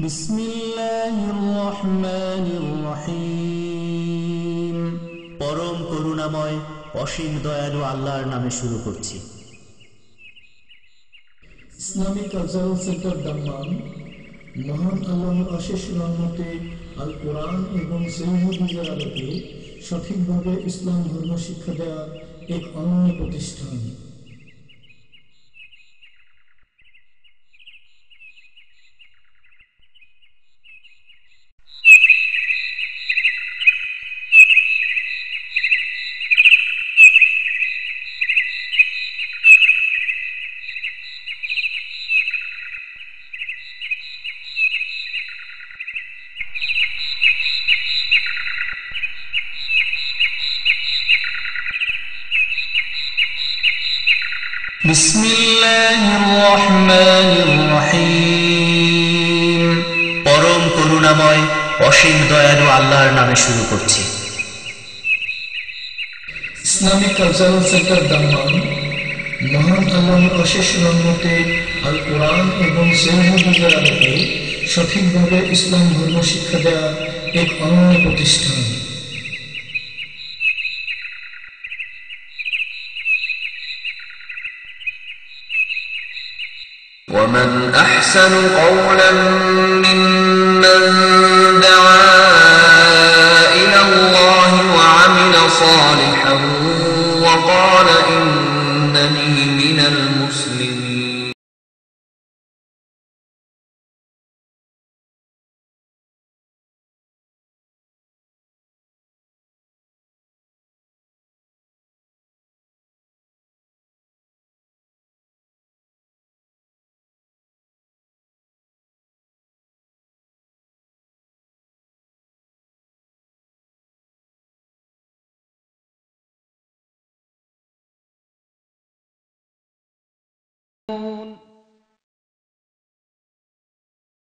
বিসমিল্লাহির রহমানির রহিম। পরম করুণাময় অসীম দয়ালু আল্লাহর নামে শুরু করছি। ইসলামিক কালচারাল সেন্টার দাম্মাম মহান আল্লাহর অশেষ রহমতে আল কোরআন এবং সহিহ হাদিসের আলোকে সঠিকভাবে ইসলাম ধর্ম শিক্ষা দেওয়ার এক অনন্য প্রতিষ্ঠান। বিসমিল্লাহির রহমানির রহিম। পরম করুণাময় অসীম দয়ালু আল্লাহর নামে শুরু করছি। ইসলামিক কালচারাল সেন্টার দাম্মাম মহান আল্লাহর অশেষ রহমতে আল কোরআন এবং সহিহ হাদিসের আলোকে সঠিকভাবে ইসলাম ধর্ম শিক্ষা দেওয়ার এক অনন্য প্রতিষ্ঠান। ومن أحسن قولا ممن دعا إلى الله وعمل صالحا وقال إنني من المسلمين.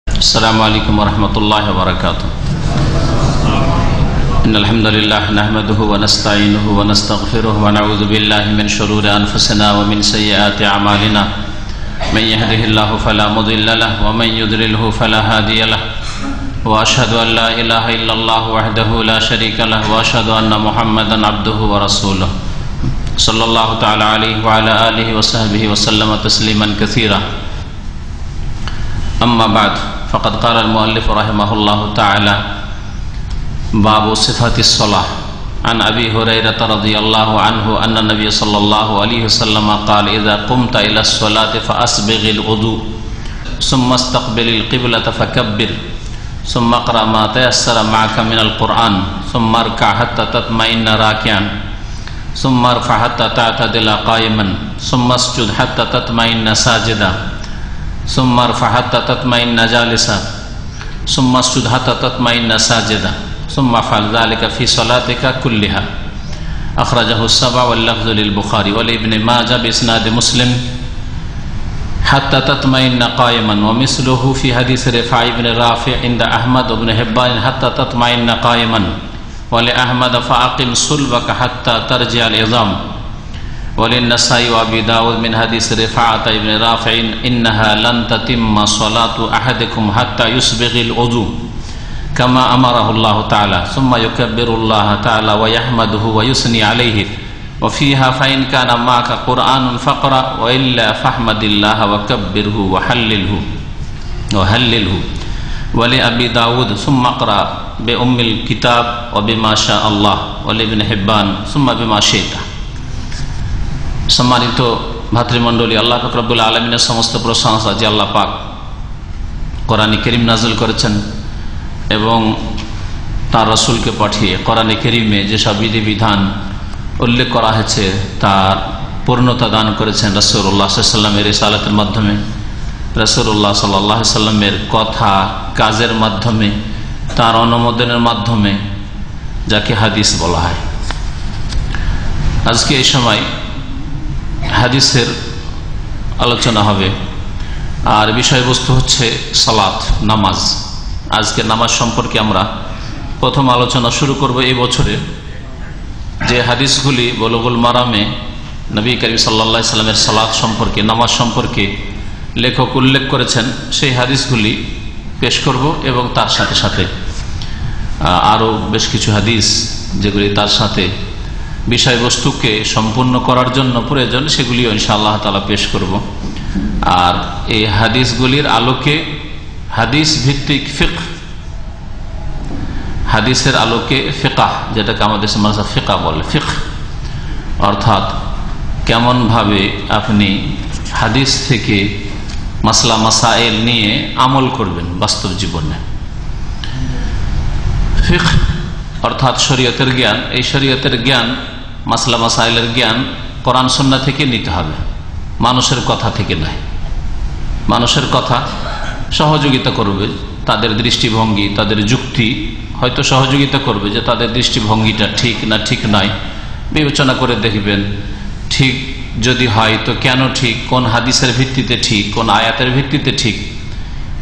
السلام عليكم ورحمة الله وبركاته. إن الحمد لله نحمده ونستعينه ونستغفره ونعوذ بالله من شرور أنفسنا ومن سيئات أعمالنا من يهده الله فلا مضل له ومن يضلله فلا هادي له وأشهد أن لا إله إلا الله وحده لا شريك له وأشهد أن محمدا عبده ورسوله صلى الله تعالى عليه وعلى آله وصحبه وسلم تسليما كثيرا. أما بعد فقد قال المؤلف رحمه الله تعالى باب صفات الصلاة. عن أبي هريرة رضي الله عنه أن النبي صلى الله عليه وسلم قال إذا قمت إلى الصلاة فأسبغ الوضوء ثم استقبل القبلة فكبر ثم اقرأ ما تيسر معك من القرآن ثم اركع حتى تطمئن راكعا ثم ارفع حتى تعتدل قائما ثم اسجد حتى تطمئن ساجدا ثم ارفع حتى تطمئن جالسا ثم اسجد حتى تطمئن ساجدا ثم افعل ذلك في صلاتك كلها. أخرجه السبع واللفظ للبخاري ولابن ماجه بإسناد مسلم حتى تطمئن قائما ومثله في حديث رفاعي بن رافع عند أحمد بن حبان حتى تطمئن قائما ولأحمد فأقم صلبك حتى ترجع العظام وللنسائي وأبي داود من حديث رفاعة بن رافع إنها لن تتم صلاة أحدكم حتى يسبغ الوضوء كما أمره الله تعالى ثم يكبر الله تعالى ويحمده ويثني عليه وفيها فإن كان معك قرآن فاقرأ وإلا فاحمد الله وكبره وهلله ولأبي داود ثم اقرأ بأم الكتاب وبما شاء الله ولابن حبان ثم بما شئت. সম্মানিত ভাতৃমণ্ডলী, আল্লাহ পাক রব্বুল আলামিনের সমস্ত প্রশংসা যে আল্লাহ পাক কোরআনে কারীম নাযিল করেছেন এবং তার রাসূলকে পাঠিয়ে কোরআনে কারীমে যেসব বিধিবিধান উল্লেখ করা হয়েছে তার পূর্ণতা দান করেছেন রাসূলুল্লাহ সাল্লাল্লাহু আলাইহি ওয়াসাল্লামের রিসালাতের মাধ্যমে, রাসূলুল্লাহ সাল্লাল্লাহু আলাইহি ওয়াসাল্লামের কথা কাজের মাধ্যমে, তার অনুমোদনের মাধ্যমে, যাকে হাদিস বলা হয়। আজকে এই সময় হাদিসের আলোচনা হবে আর বিষয়বস্তু হচ্ছে সালাত, নামাজ। আজকে নামাজ সম্পর্কে আমরা প্রথম আলোচনা শুরু করব। এই বছরে যে হাদিসগুলি বুলুগুল মারামে নবী করিম সাল্লাল্লাহু আলাইহি সাল্লামের সালাত সম্পর্কে, নামাজ সম্পর্কে লেখক উল্লেখ করেছেন, সেই হাদিসগুলি পেশ করব এবং তার সাথে সাথে আরো বেশ কিছু হাদিস যেগুলি তার সাথে বিষয়বস্তুকে সম্পূর্ণ করার জন্য প্রয়োজন সেগুলিও ইনশাআল্লাহ তাআলা পেশ করব। আর এই হাদিসগুলির আলোকে হাদিস ভিত্তিক ফিকহ, হাদিসের আলোকে ফিকাহ, যেটাকে আমাদের সমাজে ফিকাহ বলে, ফিকহ অর্থাৎ কেমন ভাবে আপনি হাদিস থেকে মাসলা মাসাইল নিয়ে আমল করবেন বাস্তব জীবনে। ফিকহ অর্থাৎ শরীয়তের জ্ঞান, এই শরীয়তের জ্ঞান, মাসলা মাসাইলের জ্ঞান কোরআন সুন্নাহ থেকে নিতে হবে, মানুষের কথা থেকে নয়। মানুষের কথা সহযোগিতা করবে, তাদের দৃষ্টিভঙ্গি, তাদের যুক্তি হয়তো সহযোগিতা করবে যে তাদের দৃষ্টিভঙ্গিটা ঠিক না ঠিক নয়, বিবেচনা করে দেখবেন। ঠিক যদি হয় তো কেন ঠিক, কোন হাদিসের ভিত্তিতে ঠিক, কোন আয়াতের ভিত্তিতে ঠিক।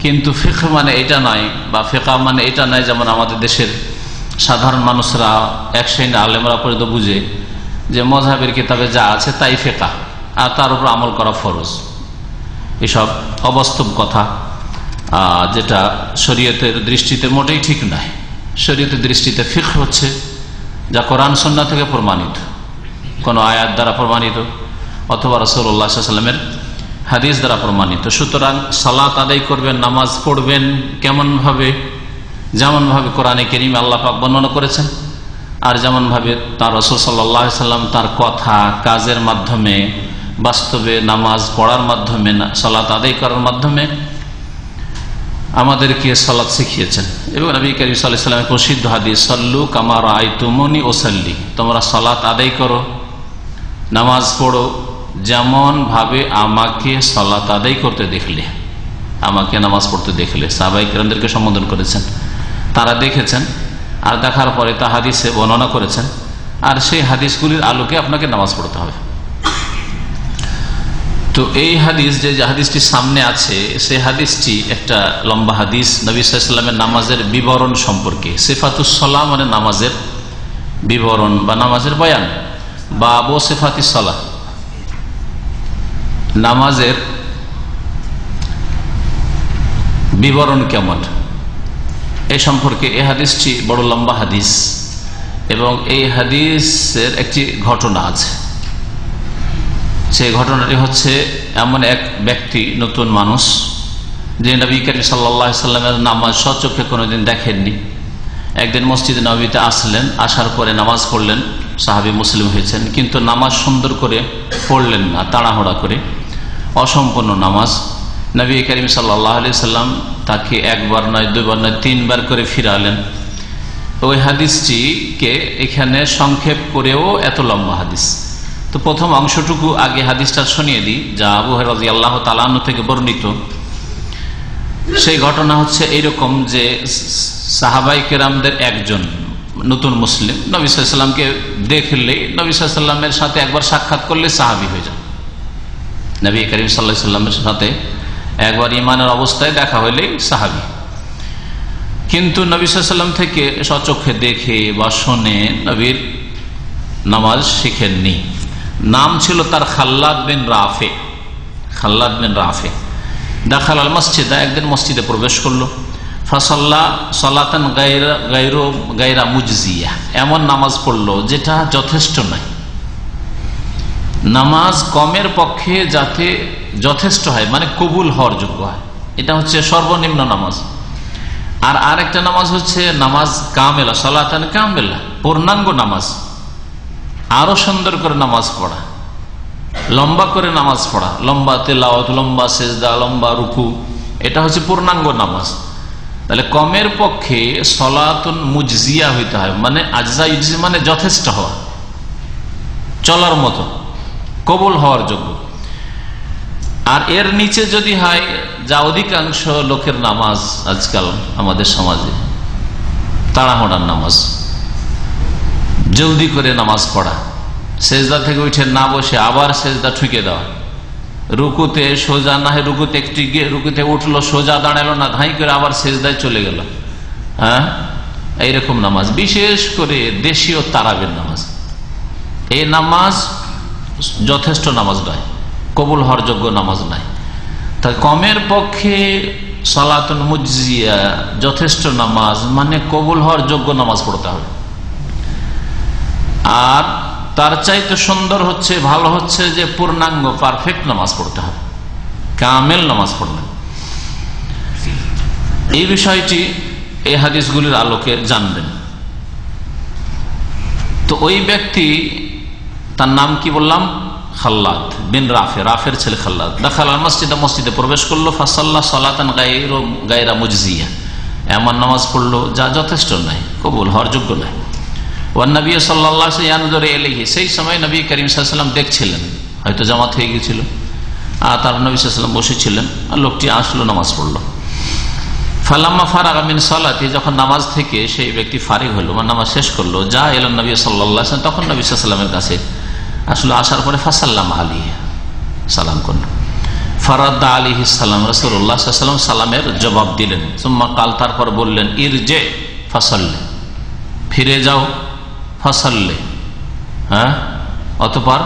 কিন্তু ফিকহ মানে এটা নয়, বা ফিকাহ মানে এটা নয় যেমন আমাদের দেশের সাধারণ মানুষরা, এক শ্রেণীর আলেমরা পর্যন্ত বুঝে যে মযহাবের কিতাবে যা আছে তাই ফিকাহ, আর তার উপর আমল করা ফরজ। এসব অবাস্তব কথা, যেটা শরীয়তের দৃষ্টিতে মোটেই ঠিক নয়। শরীয়তের দৃষ্টিতে ফিকহ হচ্ছে যা কোরআন সুন্নাহ থেকে প্রমাণিত, কোন আয়াত দ্বারা প্রমাণিত অথবা রাসূলুল্লাহ সাল্লাল্লাহু আলাইহি ওয়াসাল্লামের হাদিস দ্বারা প্রমাণিত। সুতরাং সালাত আদায় করবেন, নামাজ পড়বেন কেমন ভাবে, যেমন ভাবে কোরআনে কারীমে আল্লাহ পাক বর্ণনা করেছেন, আর যেমন ভাবে তার রাসূল সাল্লাল্লাহু আলাইহি ওয়াসাল্লাম তার কথা কাজের মাধ্যমে, বাস্তবে নামাজ পড়ার মাধ্যমে, সালাত আদায় করার মাধ্যমে আমাদেরকে সালাত শিখিয়েছেন। এবং নবী করিম সাল্লাল্লাহু আলাইহি ওয়াসাল্লামের প্রসিদ্ধ হাদিস, সাল্লু কামা রাআইতুমুনি উসাল্লি, তোমরা সালাত আদায় করো, নামাজ পড়ো যেমন ভাবে আমাকে সালাত আদায় করতে দেখলে, আমাকে নামাজ পড়তে দেখলে। সাহাবায়ে কেরামদেরকে সম্বোধন করেছেন, তারা দেখেছেন আর দেখার পরে তা হাদিসে বর্ণনা করেছেন, আর সেই হাদিসগুলির আলোকে আপনাকে নামাজ পড়তে হবে। তো এই হাদিস, যে হাদিসটি সামনে আছে, সেই হাদিসটি একটা লম্বা হাদিস নবী সাল্লাল্লাহু আলাইহি ওয়াসাল্লামের নামাজের বিবরণ সম্পর্কে। সিফাতুস সালাহ মানে নামাজের বিবরণ বা নামাজের বয়ান। বাবু সিফাতিস সালাহ, নামাজের বিবরণ কেমন, এই সম্পর্কে এই হাদিসটি বড় লম্বা হাদিস। এবং এই হাদিসের একটি ঘটনা আছে। সেই ঘটনাটি হচ্ছে, এমন এক ব্যক্তি, নতুন মানুষ, যে নবী করিম সাল্লাল্লাহু আলাইহি ওয়াসাল্লামের নামাজ স্বচক্ষে কোনোদিন দেখেননি। একদিন মসজিদে নববীতে আসলেন, আসার পরে নামাজ পড়লেন, সাহাবী মুসলিম হয়েছেন, কিন্তু নামাজ সুন্দর করে পড়লেন না, তাড়াহুড়া করে, অসম্পূর্ণ নামাজ। নবী করিম সাল্লাল্লাহু আলাইহি ওয়াসাল্লাম তাকে একবার নয়, দুইবার নয়, তিনবার করে ফিরালেন। ওই হাদিসটিকে এখানে সংক্ষেপ করেও এত লম্বা হাদিস। তো প্রথম অংশটুকু আগে হাদিসটা শুনিয়ে দিই, যা আবু হুরায়রা রাদিয়াল্লাহু তাআলা আনহু থেকে বর্ণিত। সেই ঘটনা হচ্ছে এইরকম যে সাহাবায়ে কেরামদের একজন নতুন মুসলিম নবী সাল্লাল্লাহু আলাইহি ওয়াসাল্লামকে দেখলেই, নবী সাল্লাল্লাহু আলাইহি ওয়াসাল্লামের সাথে একবার সাক্ষাৎ করলে সাহাবী হয়ে যান। নবী করিম সাল্লাল্লাহু আলাইহি ওয়াসাল্লামের সাথে একবার ঈমানের অবস্থায় দেখা হইলেই সাহাবী। কিন্তু নবী সাল্লাল্লাহু আলাইহি ওয়াসাল্লাম থেকে স্বচক্ষে দেখে বা শুনে নবীর নামাজ শিখেননি। নাম ছিল তার খাল্লাদ বিন রাফে। খাল্লাদ বিন রাফে দাখাল আল মসজিদে, একদিন মসজিদে প্রবেশ করলো। ফাসাল্লা সালাতান গায়রা মুজজিয়া, এমন নামাজ পড়লো যেটা যথেষ্ট নয়। নামাজ কমের পক্ষে যাতে যথেষ্ট হয়, মানে কবুল হওয়ার যোগ্য হয়, এটা হচ্ছে সর্বনিম্ন নামাজ। আর আরেকটা নামাজ হচ্ছে নামাজ কামেলা, সালাতান কামেলা, পূর্ণাঙ্গ নামাজ, আরো সুন্দর করে নামাজ পড়া, লম্বা করে নামাজ পড়া, লম্বা তেলাওয়াত, লম্বা সেজদা, লম্বা রুকু, এটা হচ্ছে পূর্ণাঙ্গ নামাজ। তাহলে কমের পক্ষে সলাতুন মুজজিয়া হইতে হয়, মানে আজজা ইউজি মানে যথেষ্ট হওয়া, চলার মতো, কবুল হওয়ার যোগ্য। আর এর নিচে যদি হয়, যা অধিকাংশ লোকের নামাজ আজকাল আমাদের সমাজে, তাড়াহুড়ার নামাজ, জলদি করে নামাজ পড়া, সেজদা থেকে উঠে না বসে আবার সেজদা ঠুকে দেওয়া, রুকুতে সোজা না হয় রুকুতে একটি গিয়ে রুকুতে উঠলো, সোজা দাঁড়ালো না, ধাই করে আবার সেজদায় চলে গেল। হ্যাঁ, এইরকম নামাজ, বিশেষ করে দেশীয় তারাবির নামাজ, এই নামাজ যথেষ্ট নামাজ নয়, কবুল হওয়ার যোগ্য নামাজ নয়। তাই কমের পক্ষে সালাতুন মুজজিয়া, যথেষ্ট নামাজ মানে কবুল হওয়ার যোগ্য নামাজ পড়তে হবে। আর তার চাইতে সুন্দর হচ্ছে, ভালো হচ্ছে যে পূর্ণাঙ্গ পারফেক্ট নামাজ পড়তে হবে, কামেল নামাজ পড়লেন। এই বিষয়টি এই হাদিসগুলির আলোকে জানবেন। তো ওই ব্যক্তি, তার নাম কি বললাম, খাল্লাদ বিন রাফে, রাফের ছেলে খাল্লাদ। দাখাল মসজিদে, মসজিদে প্রবেশ করলো, ফাসাল্লাহ সালাতান গায়রা মুজজিয়া, এমন নামাজ পড়লো যা যথেষ্ট নাই, কবুল হওয়ার যোগ্য নাই। ওয়ান নবী সাল্লাল্লাহু আলাইহি ওয়াসাল্লাম ইয়ানজুরু ইলাইহি, সেই সময় নবী করিম সাল্লাল্লাহু আলাইহি ওয়াসাল্লাম দেখছিলেন, হয়তো জামাত হয়ে গিয়েছিল, আর তার নবী সাল্লাল্লাহু আলাইহি ওয়াসাল্লাম বসেছিলেন, আর লোকটি আসলো, নামাজ পড়লো। ফালাম্মা ফারাগা মিন সালাতি, যখন নামাজ থেকে সেই ব্যক্তি ফারিগ হলো, মানে নামাজ শেষ করলো, যা এলেন নবী সাল্লাল্লাহু আলাইহি ওয়াসাল্লাম, তখন নবী সাল্লাল্লাহু আলাইহি ওয়াসাল্লামের কাছে আসলে, আসার পরে ফাসাল্লাম আলাইহি, সালাম করল। ফারাদ্দা আলাইহি সালাম, রাসূলুল্লাহ সাল্লাল্লাহু আলাইহি ওয়াসাল্লাম সালামের জবাব দিলেন। সুম্মা কাল, তারপর বললেন, ইরজে ফাসাল্লি, ফিরে যাও, ফাসাল্লি, হ্যাঁ, অতঃপর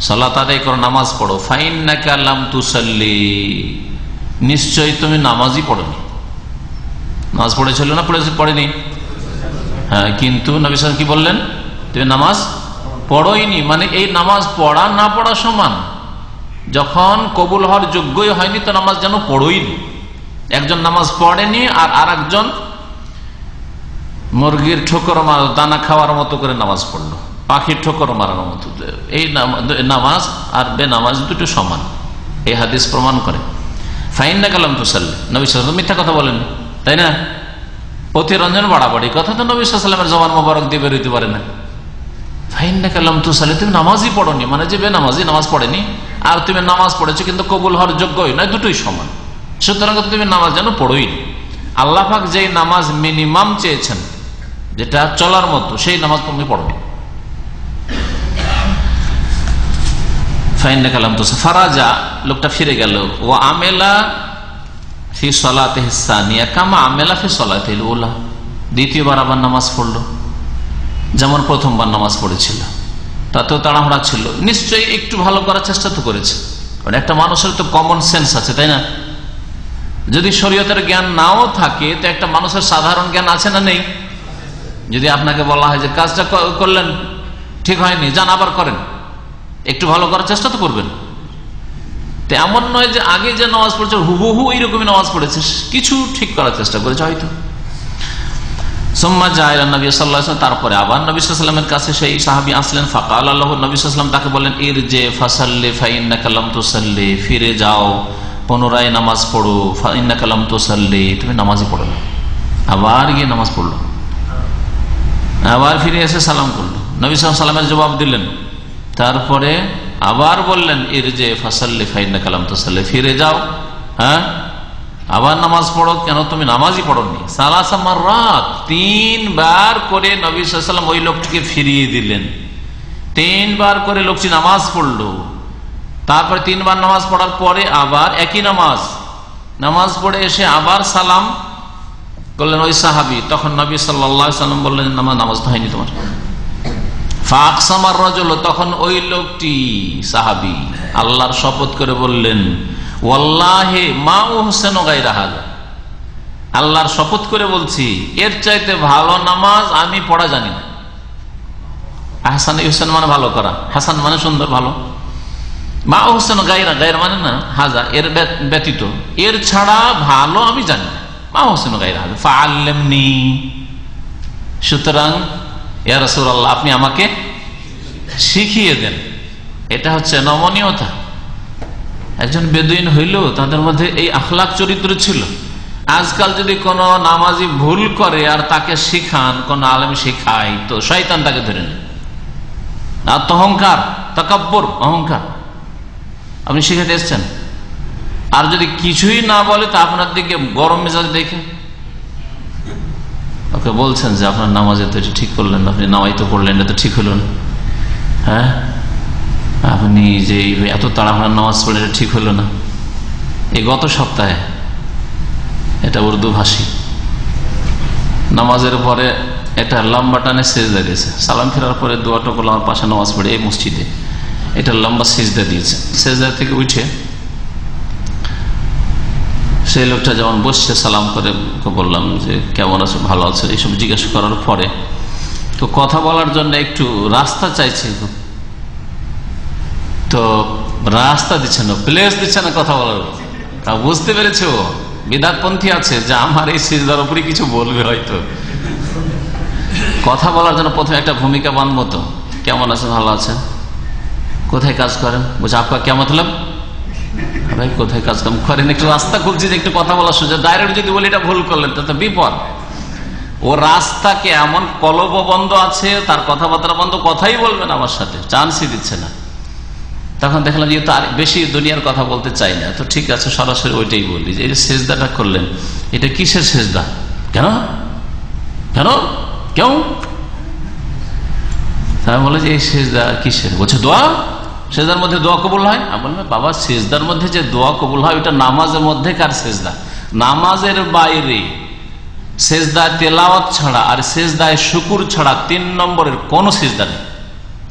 সালাত আদায় করো, নামাজ পড়ো। ফাইন্নাকা লাম তুসাল্লি, নিশ্চয়ই তুমি নামাজই পড়োনি। নামাজ পড়েছিল না পড়েনি? হ্যাঁ, কিন্তু নবী সাল্লাল্লাহু আলাইহি ওয়াসাল্লাম কি বললেন, তুমি নামাজ পড়োইনি, মানে এই নামাজ পড়া না পড়া সমান। যখন কবুল হওয়ার যোগ্যই হয়নি তো নামাজ যেন পড়োইনি। একজন নামাজ পড়েনি আর আরেকজন মুরগির ঠোকর মার, দানা খাওয়ার মতো করে নামাজ পড়লো, পাখির ঠোকর মারার মতো। এই নামাজ আর বেনামাজ দুটো সমান, এই হাদিস প্রমাণ করে। ফাইন্নাকা লাম তুসাল্লি, নবী সাল্লাল্লাহু আলাইহি ওয়াসাল্লাম মিথ্যা কথা বলেন, তাই না? অতিরঞ্জন বাড়াবাড়ি কথা তো নবী সাল্লাল্লাহু আলাইহি ওয়াসাল্লামের জবান মোবারক দিয়ে বেরোতে পারে না। ফাইন্নাকা লাম তুসাল্লি, তুমি নামাজই পড়োনি, মানে যে বেনামাজি নামাজ পড়েনি, আর তুমি নামাজ পড়েছো কিন্তু কবুল হওয়ার যোগ্যই নয়, দুটোই সমান। সুতরাং তুমি নামাজ যেন পড়োই। আল্লাহ পাক যেই নামাজ মিনিমাম চেয়েছেন, যেটা চলার মতো, সেই নামাজ তুমি পড়ো। ফাইন্নাকা লাম তুসাল্লি, ফারাজা, লোকটা ফিরে গেল। ও আমেলা ফি সালাতিহি সানিয়া কামা আমেলা ফি সালাতিল উলা, দ্বিতীয়বার আবার নামাজ পড়লো যেমন প্রথমবার নামাজ পড়েছিল। তাতেও তাড়াহুড়া ছিল, নিশ্চয়ই একটু ভালো করার চেষ্টা তো করেছে, কারণ একটা মানুষের তো কমন সেন্স আছে, তাই না? যদি শরীয়তের জ্ঞান নাও থাকে তো একটা মানুষের সাধারণ জ্ঞান আছে না নেই? যদি আপনাকে বলা হয় যে কাজটা করলেন ঠিক হয়নি, যান আবার করেন, একটু ভালো করার চেষ্টা তো করবেন। তো এমন নয় যে আগে যে নামাজ পড়ছে হুবহু এইরকমই নামাজ পড়েছে, কিছু ঠিক করার চেষ্টা করেছে হয়তো। তারপরে আবার নবী সাল্লাল্লাহু আলাইহি ওয়াসাল্লামের কাছে সেই সাহাবী আসলেন। ফাকাল আল্লাহু, নবী সাল্লাল্লাহু আলাইহি ওয়াসাল্লাম তাকে বললেন, ইরজি ফাসাল্লি ফাইন্নাকা লাম তুসাল্লি, ফিরে যাও, পুনরায় নামাজ পড়ো। ফাইন্নাকা লাম তুসাল্লি, তুমি নামাজই পড়ো না। আবার গিয়ে নামাজ পড়লো, আবার ফিরে এসে সালাম করলো, নবী সাল্লাল্লাহু আলাইহি ওয়াসাল্লামের জবাব দিলেন। তারপরে আবার বললেন, ইরজি ফাসাল্লি ফাইন্নাকা লাম তুসাল্লি, ফিরে যাও, হ্যাঁ, আবার নামাজ পড়ো, কেন তুমি নামাজই পড়োনি। সালাসা মাররাত, 3 বার করে নবী সাল্লাল্লাহু আলাইহি ওয়াসাল্লাম ওই লোকটিকে ফিরিয়ে দিলেন। 3 বার করে লোকটি নামাজ পড়লো। তারপরে 3 বার নামাজ পড়ার পরে আবার একই নামাজ পড়ে এসে আবার সালাম করলেন ওই সাহাবী। তখন নবী সাল্লাল্লাহু আলাইহি ওয়াসাল্লাম বললেন, নামাজ তো হয়নি তোমার। ফাকসামার রাজুল, তখন ওই লোকটি সাহাবী আল্লাহর শপথ করে বললেন, ওয়াল্লাহি মা উহসানু গায়রা হাযা, আল্লাহর শপথ করে বলছি এর চাইতে ভালো নামাজ আমি পড়া জানি না। আহসান, ইহসান মানে ভালো করা, হাসান মানে সুন্দর, ভালো। মা উহসানু গায়রা, গায়রা মানে না হাযা, এর ব্যতীত, এর ছাড়া ভালো আমি জানি না। মা উহসানু গায়রা হাযা ফাআল্লিমনি, সুতরাং ইয়া রাসূলুল্লাহ আপনি আমাকে শিখিয়ে দেন। এটা হচ্ছে নমনীয়তা। একজন বেদুইন হইল, তাদের মধ্যে এই আখলাক চরিত্র ছিল। আজকাল যদি কোন নামাজি ভুল করে আর তাকে শিখান, কোন আলেম শিখায়, তো শয়তান তাকে ধরে নেয়। অহংকার, তাকাব্বুর, অহংকার। আপনি শিখাতে এসছেন, আর যদি কিছুই না বলে তা আপনার দিকে গরম মেজাজ দেখে ওকে বলছেন যে আপনার নামাজে তো ঠিক করলেন, আপনি নামাজ তো পড়লেন, এটা তো ঠিক হলো না, হ্যাঁ, আপনি যে এত তাড়াহুড়া নামাজ পড়লে এটা ঠিক হলো না। এই গত সপ্তাহে এটা উর্দু ভাষী নামাজের পরে এটা লম্বা টানে সেজদা দিয়েছে, সালাম ফেরার পরে দোয়াটা করলো আমার পাশে নামাজ পড়ে এই মসজিদে, এটা লম্বা সেজদা দিয়েছে। সেজদা থেকে উঠে সেই লোকটা যেমন বসছে, সালাম করে বললাম যে কেমন আছো, ভালো আছো, এইসব জিজ্ঞাসা করার পরে তো কথা বলার জন্য একটু রাস্তা চাইছে, তো রাস্তা দিচ্ছে না, প্লেস দিচ্ছে না কথা বলার। তা বুঝতে পেরেছে ও বিদাতপন্থী আছে যে আমার এই সিজদার উপরে কিছু বলবে, হয়তো কথা বলার জন্য প্রথমে একটা ভূমিকা বানবো। তো কেমন আছেন, ভালো আছেন, কোথায় কাজ করেন, বলছে আপনার কেমন মতলব, ভাই কোথায় কাজ কাম করেন, একটু রাস্তা খুঁজছি যে একটু কথা বলার সুযোগ। ডাইরেক্ট যদি বলি এটা ভুল করলেন তো বিপদ। ও রাস্তাকে এমন কলব বন্ধ আছে, তার কথাবার্তা বন্ধ, কথাই বলবেন আমার সাথে, চান্সই দিচ্ছে না। তখন দেখলাম যে তার বেশি দুনিয়ার কথা বলতে চাই না, তো ঠিক আছে সরাসরি ওইটাই বলি যে এই যে সেজদাটা করলেন এটা কিসের সেজদা, কেন কেন কেউ তারা বলে যে এই সেজদা কিসের, বলছে দোয়া, সেজদার মধ্যে দোয়া কবুল হয়। আমি বললাম বাবা সেজদার মধ্যে যে দোয়া কবুল হয় ওটা নামাজের মধ্যে কার সেজদা, নামাজের বাইরে সেজদা তেলাওয়াত ছাড়া আর সেজদায় শুকুর ছাড়া 3 নম্বরের কোন সেজদা নেই,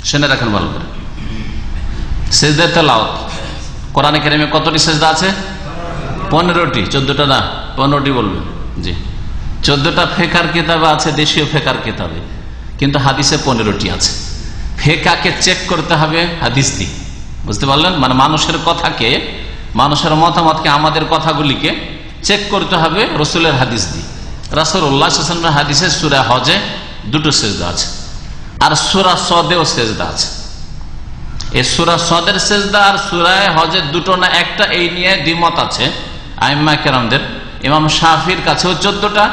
শুনে রাখেন ভালো করে। সেজদায় তেলাওয়াত কোরআনে কারিমে কতটি সেজদা আছে? 15টি, 14টা না 15টি বলবেন জি। 14টা ফেকার কিতাবে আছে, দেশীয় ফেকার কিতাবে, কিন্তু হাদিসে 15টি আছে। ফেকাকে চেক করতে হবে হাদিস দিয়ে, বুঝতে পারলেন? মানে মানুষের কথাকে, মানুষের মতামতকে, আমাদের কথাগুলিকে চেক করতে হবে রসুলের হাদিস দিয়ে। রাসূলুল্লাহ সাল্লাল্লাহু আলাইহি ওয়াসাল্লামের হাদিসে সূরা হজে 2টো সেজদা আছে, আর সূরা সদেও সেজদা আছে। এই সূরা সদের সেজদা আর সূরা হজের 2টো না একটা, এই নিয়ে দ্বিমত আছে আইম্মা কেরামদের। ইমাম শাফির কাছেও 14টা,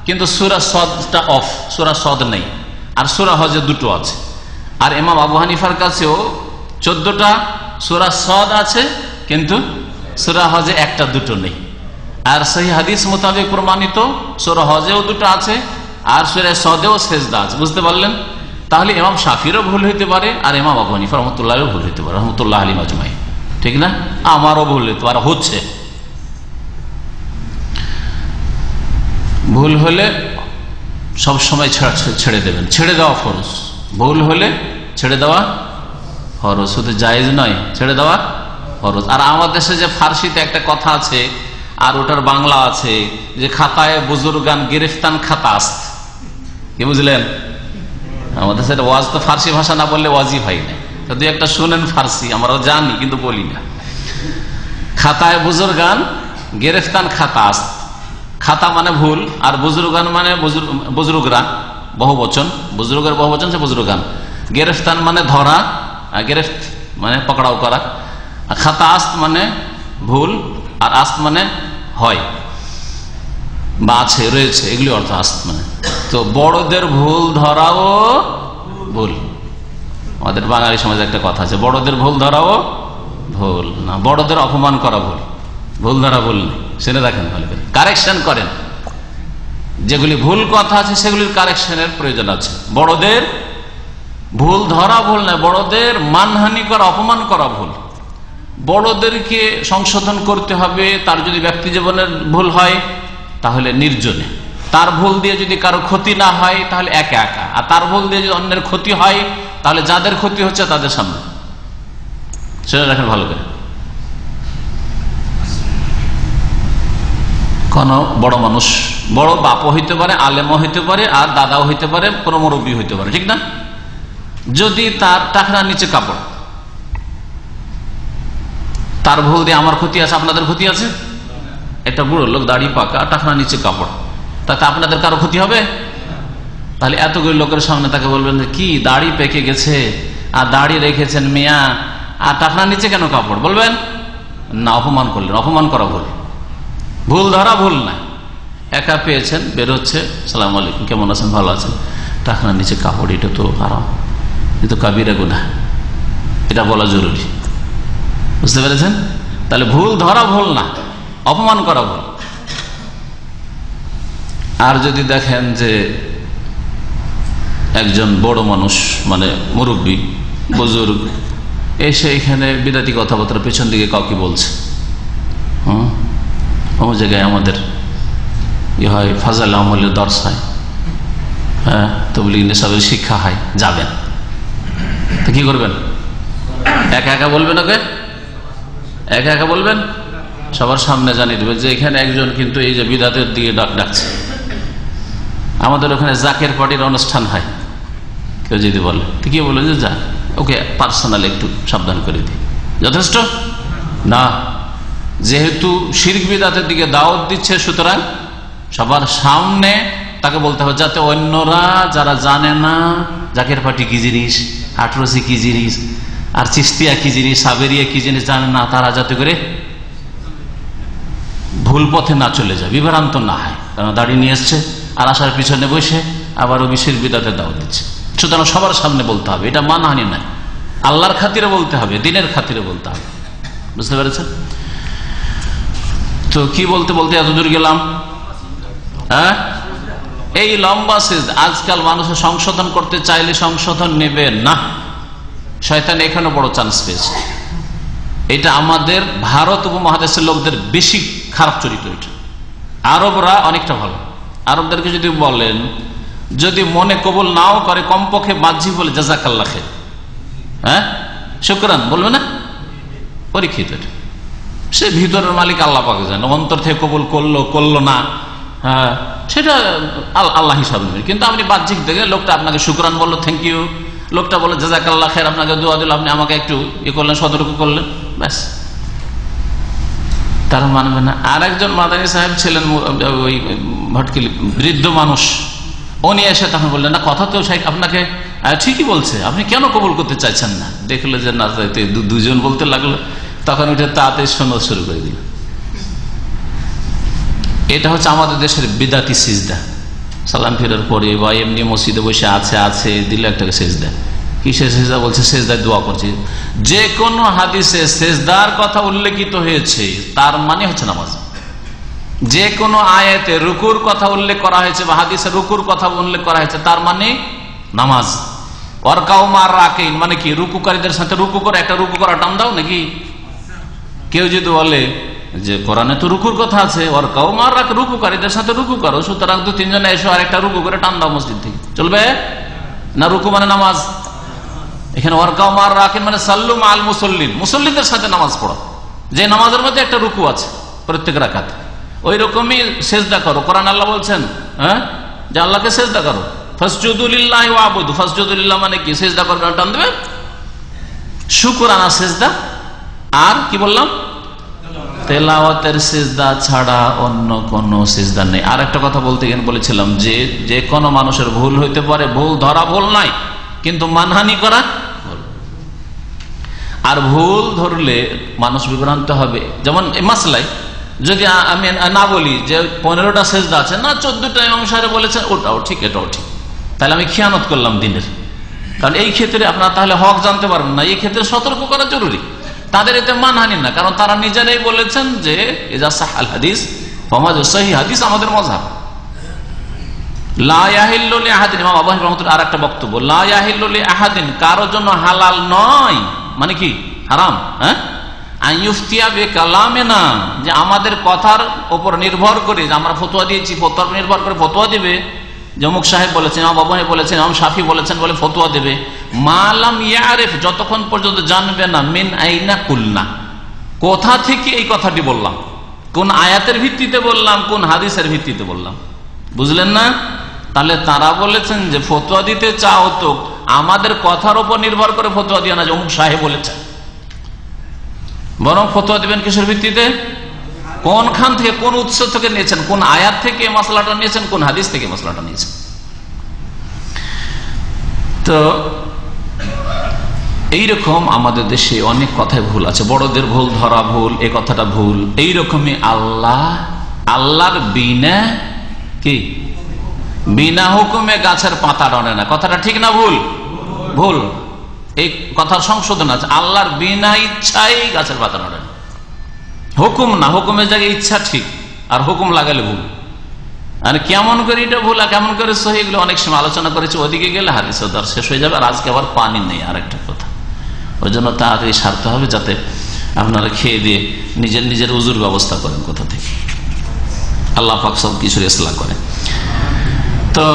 কিন্তু সূরা সদটা অফ, সূরা সদ নেই, আর সূরা হজে 2টো আছে। আর ইমাম আবু হানিফার কাছেও 14টা, সূরা সদ আছে, কিন্তু সূরা হজে 1টা 2টো নেই। আর সহিহ হাদিস মোতাবেক প্রমাণিত সূরা হজেও 2টো আছে, আর সূরা সদেও সেজদা আছে, বুঝতে পারলেন? তাহলে ইমাম শাফিরও ভুল হইতে পারে, আর ইমাম আবু হানিফা রহমতুল্লাহও ভুল হইতে পারে, রহমতুল্লাহ আলাইহি আজমাইন, ঠিক না? আমারও ভুল হইতে পারে, হচ্ছে। ভুল হলে সব সময় ছেড়ে দেবেন, ছেড়ে দেওয়া ফরজ। ভুল হলে ছেড়ে দেওয়া ফরজ, শুধু জায়েজ নয়, ছেড়ে দেওয়া ফরজ। আর আমাদের দেশে যে ফার্সিতে একটা কথা আছে, আর ওটার বাংলা আছে যে খাতায় বুজুর্গান গিরফতান খাতাস্ত, কি বুঝলেন? আমাদের সাথে ওয়াজ তো ফার্সি ভাষা না বললে ওয়াজই হয় না, যদি একটা শুনেন ফার্সি, আমরাও জানি কিন্তু বলি না। খাতায় বুজুর্গান গিরফতান খাতাস্ত, খাতা মানে ভুল, আর বুজুর্গান মানে বুজুর্গরা, বহুবচন, বুজুর্গের বহুবচন সে বুজুর্গান। গেরেফতান মানে ধরা, গেরেফত মানে পকড়াও করা, খাতা আস্ত মানে ভুল, আর আস্ত মানে হয় বা আছে, রয়েছে, এগুলি অর্থ আস্ত মানে। তো বড়দের ভুল ধরাও ভুল, আমাদের বাঙালি সমাজে একটা কথা আছে, বড়দের ভুল ধরাও ভুল না, বড়দের অপমান করা ভুল, ভুল ধরা ভুল নেই, শুনে রাখেন ভালো করে, কারেকশন করেন। যেগুলি ভুল কথা আছে সেগুলির কারেকশনের প্রয়োজন আছে। বড়দের ভুল ধরা ভুল নয়, বড়দের মানহানি করা, অপমান করা ভুল। বড়দেরকে সংশোধন করতে হবে। তার যদি ব্যক্তি জীবনের ভুল হয় তাহলে নির্জনে, তার ভুল দিয়ে যদি কারো ক্ষতি না হয় তাহলে একা একা, আর তার ভুল দিয়ে যদি অন্যের ক্ষতি হয় তাহলে যাদের ক্ষতি হচ্ছে তাদের সামনে। শুনে রাখেন ভালো করে। কোন বড় মানুষ, বড় বাপও হইতে পারে, আলেমও হইতে পারে, আর দাদাও হইতে পারে, কোন মুরব্বী হইতে পারে, ঠিক না? যদি তার টাকরার নিচে কাপড়, তার ভুল দিয়ে আমার ক্ষতি আছে, আপনাদের ক্ষতি আছে? একটা বুড়ো লোক দাড়ি পাকা, টাকরার নিচে কাপড়, তাতে আপনাদের কারো ক্ষতি হবে? তাহলে এতগুলো লোকের সামনে তাকে বলবেন যে কি দাড়ি পেকে গেছে আর দাড়ি রেখেছেন মিয়া, আর টাকরার নিচে কেন কাপড়, বলবেন না? অপমান করলেন, অপমান করা ভুল। ভুল ধরা ভুল না, একা পেয়েছেন, বেরোচ্ছে, সালাম আলাইকুম, কেমন আছেন, ভালো আছেন, টাকরার নিচে কাপড়, এটা তো হারাম, এটা তো কাবিরা গুনাহ, এটা বলা জরুরি, বুঝতে পেরেছেন? তাহলে ভুল ধরা ভুল না, অপমান করা ভুল। আর যদি দেখেন যে একজন বড় মানুষ মানে মুরব্বী বুজুর্গ এসে এখানে বিরাটি কথাবার্তা পেছন দিকে কাউকে বলছে, অন্য জায়গায় আমাদের ই হয়, ফাজাল আমলের দর্শ হয়, হ্যাঁ, তবলিগ নিসাবের শিক্ষা হয়, যাবেন তো কি করবেন? একা একা বলবেন? ওকে একা একা বলবেন? সবার সামনে জানিয়ে দেবে যে এখানে একজন কিন্তু এই যে বিদাতের দিকে ডাকছে। আমাদের ওখানে জাকের পার্টির অনুষ্ঠান হয়, কেউ যদি বলে তো কি বলে যে যা ওকে পার্সোনালি একটু সাবধান করে দিই, যথেষ্ট না। যেহেতু শিরক বিদাতের দিকে দাওয়াত দিচ্ছে, সুতরাং সবার সামনে তাকে বলতে হবে, যাতে অন্যরা যারা জানে না জাকের পার্টি কি জিনিস, হাটরসি কি জিনিস, আর চিস্তিয়া কি জিনিস, সাবেরিয়া কি জিনিস জানে না, তারা যাতে করে ভুল পথে না চলে যায়, বিভ্রান্ত না হয়। কারণ দাঁড়িয়ে নিয়ে এসছে আর আসার পিছনে বসে আবার ওই শিরক বিদাতের দাওয়াত দিচ্ছে। সুতরাং সবার সামনে বলতে হবে, এটা মানহানি নয়, আল্লাহর খাতিরে বলতে হবে, দিনের খাতিরে বলতে হবে, বুঝতে পেরেছেন? তো কি বলতে বলতে এত দূর গেলাম? হ্যাঁ, এই লম্বা সিজদা আজকাল মানুষের সংশোধন করতে চাইলে সংশোধন নেবে না, শয়তান এখানে বড় চান্স পেয়েছে। এটা আমাদের ভারত উপমহাদেশের লোকদের বেশি খারাপ চরিত্র। এটা আরবরা অনেকটা ভালো। আরবদেরকে যদি বলেন, যদি মনে কবুল নাও করে, কমপক্ষে বাহ্যিক বলে জাযাকাল্লাহ খাইর, হ্যাঁ শুকরান বলবে না, পরীক্ষিত। সে ভিতরের মালিক আল্লাহ পাক জানেন, অন্তর থেকে কবুল করলো করলো না, হ্যাঁ সেটা আল্লাহ হিসাব নেবেন। কিন্তু আপনি বাহ্যিক দেখে লোকটা আপনাকে শুকরান বললো, থ্যাংক ইউ, লোকটা বললো জাযাকাল্লাহ খাইর, আপনাকে দোয়া দিল, আপনি আমাকে একটু ইয়ে করলেন, সতর্ক করলেন, ব্যাস, তারা মানবে না। আর একজন মাদানী সাহেব ছিলেন, ওই ভটকিলি বৃদ্ধ মানুষ, উনি এসে তখন বললেন, না কথা তো শাইখ আপনাকে ঠিকই বলছে, আপনি কেন কবুল করতে চাইছেন না? দেখলো যে না, দুজন বলতে লাগলো, তখন উঠে তাতে শোনা শুরু করে দিল। এটা হচ্ছে আমাদের দেশের বিদাতি সিজদা। সালাম ফেরার পরে বা এমনি মসজিদে বসে আছে দিল একটাকে সেজদা। কিসের সেজদা? বলছে সেজদায় দোয়া করছে। যে কোনো হাদিসে সেজদার কথা উল্লেখিত হয়েছে তার মানে হচ্ছে নামাজ। যে কোনো আয়াতে রুকুর কথা উল্লেখ করা হয়েছে বা হাদিসে রুকুর কথা উল্লেখ করা হয়েছে তার মানে নামাজ। ওয়ারকাউ মার রাকিন মানে কি? রুকুকারীদের সাথে রুকু করে, একটা রুকু করা টান দাও নাকি? কেউ যদি বলে যে কোরআনে তো রুকুর কথা আছে, ওয়ারকাউ মার রাক, রুকুকারীদের সাথে রুকু করো, সুতরাং 2-3 জন এসো আর একটা রুকু করে টান দাও মসজিদ থেকে, চলবে না? রুকু মানে নামাজ। এখানে ওয়ারকাউ মার রাকিন মানে সাল্লু মাল মুসল্লিন, মুসল্লিদের সাথে নামাজ পড়ো, যে নামাজের মধ্যে একটা রুকু আছে প্রত্যেক রাকাতে, ওই রকমই সেজদা করো। কোরআন আল্লাহ বলছেন, হ্যাঁ, যে আল্লাহকে সেজদা করো, ফাসজুদু লিল্লাহি ওয়াবুদু। ফাসজুদু লিল্লাহ মানে কি? সেজদা করবে, টান দেবে, শুকরানা সেজদা। আর কি বললাম? তেলাওয়াতের সেজদা ছাড়া অন্য কোন সেজদা নেই। আর একটা কথা বলতে গিয়ে বলেছিলাম যে কোনো মানুষের ভুল হইতে পারে, ভুল ধরা ভুল নাই, কিন্তু মানহানি করা ভুল। আর ভুল ধরলে মানুষ বিভ্রান্ত হবে। যেমন এই মাসলায় যদি আমি না বলি যে 15টা সেজদা আছে, না 14টা ইমাম সাহেব বলেছেন ওটাও ঠিক এটাও ঠিক, তাহলে আমি খিয়ানত করলাম দিনের। কারণ এই ক্ষেত্রে আপনারা তাহলে হক জানতে পারবেন না, এই ক্ষেত্রে সতর্ক করা জরুরি। তাদের এতে মানহানি না, কারণ তারা নিজেরাই বলেছেন যে ইজা সাহাল হাদিস ফামাযু সহিহ হাদিস আমাদের মাযহাব। লা ইয়াহিল্লু লিআহাদিন, ইমাম আবু হানিফা রাহমাতুল্লাহ আর একটা বক্তব্য, লা ইয়াহিল্লু লিআহাদিন, কারো জন্য হালাল নয় মানে কি? হারাম। হ্যাঁ, আইয়ুফতিয়া বিকালামিনা, যে আমাদের কথার উপর নির্ভর করে, যে আমরা ফতোয়া দিয়েছি ফতোয়ার নির্ভর করে ফতোয়া দিবে, যে অমুক সাহেব বলেছেন, ইমাম আবু হানিফা বলেছেন, ইমাম শাফি বলেছেন বলে ফতোয়া দেবে। মালাম ইয়ারিফ, যতক্ষণ পর্যন্ত জানবে না, মিন আইনা কুলনা, কোথা থেকে এই কথাটি বললাম, কোন আয়াতের ভিত্তিতে বললাম, কোন হাদিসের ভিত্তিতে বললাম, বুঝলেন না? তাহলে তারা বলেছেন যে ফতোয়া দিতে চাও তো আমাদের কথার উপর নির্ভর করে ফতোয়া দিও না যে অমুক সাহেব বলেছেন, বরং ফতোয়া দিবেন কিসের ভিত্তিতে? কোনখান থেকে, কোন উৎস থেকে নিয়েছেন, কোন আয়াত থেকে মশলাটা নিয়েছেন, কোন হাদিস থেকে মশলাটা নিয়েছেন। তো এইরকম আমাদের দেশে অনেক কথায় ভুল আছে, বড়দের ভুল ধরা ভুল, এ কথাটা ভুল। এইরকমই আল্লাহর বিনা কি, বিনা হুকুমে গাছের পাতা ডনে না, কথাটা ঠিক না ভুল? ভুল। এই কথার সংশোধন আছে, আল্লাহর বিনা ইচ্ছাই গাছের পাতা ডনে না, হুকুম না, হুকুমের জায়গায় ইচ্ছা ঠিক, আর হুকুম লাগালে ভুল। আর কেমন করে এটা ভুল আর কেমন করে সহি, এগুলো অনেক সময় আলোচনা করেছে, ওদিকে গেলে হাদিসের দর শেষ হয়ে যাবে, আর আজকে আবার পানি নেই আর একটা কথা। ওই জন্য তাড়াতাড়ি সারতে হবে, যাতে আপনারা খেয়ে দিয়ে নিজের উজুর ব্যবস্থা করেন কোথা থেকে। আল্লাহ পাক সব কিছুর ইসলাহ করে। তো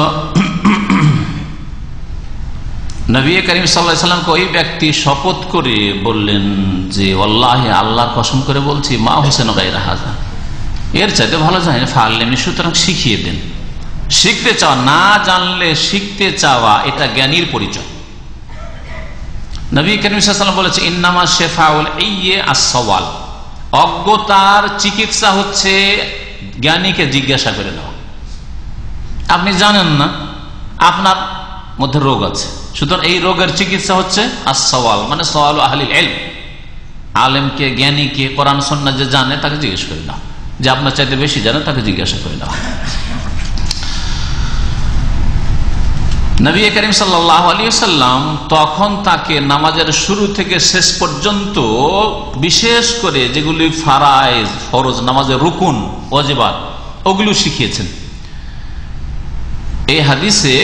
নবী করিম সাল্লাল্লাহু আলাইহি ওয়াসাল্লামকে ওই ব্যক্তি শপথ করে বললেন যে ওয়াল্লাহি, আল্লাহর কসম করে বলছি, মা হোসেন গায়রা হাযা, এর চাইতে ভালো জানি ফাআল্লিমনি, সুতরাং শিখিয়ে দেন। শিখতে চাওয়া, না জানলে শিখতে চাওয়া, এটা জ্ঞানীর পরিচয়। নবী করিম সাল্লাল্লাহু আলাইহি ওয়াসাল্লাম বলেছে ইন্নামা শিফাউল ইয়ে আস-সাওয়াল, অজ্ঞতার চিকিৎসা হচ্ছে জ্ঞানীকে জিজ্ঞাসা করে নেওয়া। আপনি জানেন না, আপনার মধ্যে রোগ আছে, সুতরাং এই রোগের চিকিৎসা হচ্ছে আস-সাওয়াল, মানে সাওয়ালু আহলিল ইলম, আলেমকে, জ্ঞানীকে, কোরআন সুন্নাহ যে জানে তাকে জিজ্ঞেস করে নাও, যে আপনার চাইতে বেশি জানে তাকে জিজ্ঞাসা করে নাও। নবী করিম সাল্লাল্লাহু আলাইহি ওয়াসাল্লাম তখন তাকে নামাজের শুরু থেকে শেষ পর্যন্ত বিশেষ করে যেগুলি ফারায়েজ, ফরজ, নামাজের রুকুন, ওয়াজিবাত, ওগুলো শিখিয়েছেন। এই হাদিসে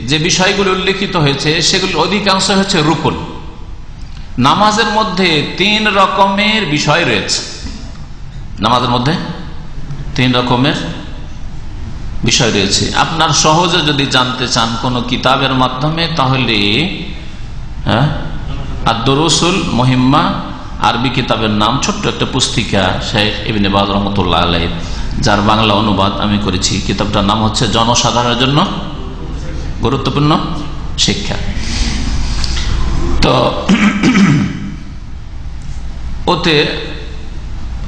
যে বিষয়গুলো উল্লেখিত হয়েছে সেগুলো অধিকাংশ হচ্ছে রুকুন। নামাজের মধ্যে 3 রকমের বিষয় রয়েছে। নামাজের মধ্যে 3 রকমের বিষয় রয়েছে। আপনার সহজে যদি জানতে চান কোন কিতাবের মাধ্যমে, তাহলে আদ-দুরুসুল মুহিম্মা, আরবি কিতাবের নাম, ছোট্ট একটা পুস্তিকা, শেখ ইবনে বাজ রাহমাতুল্লাহ আলাইহি, যার বাংলা অনুবাদ আমি করেছি। কিতাবটার নাম হচ্ছে জনসাধারণের জন্য গুরুত্বপূর্ণ শিক্ষা। তো ওতে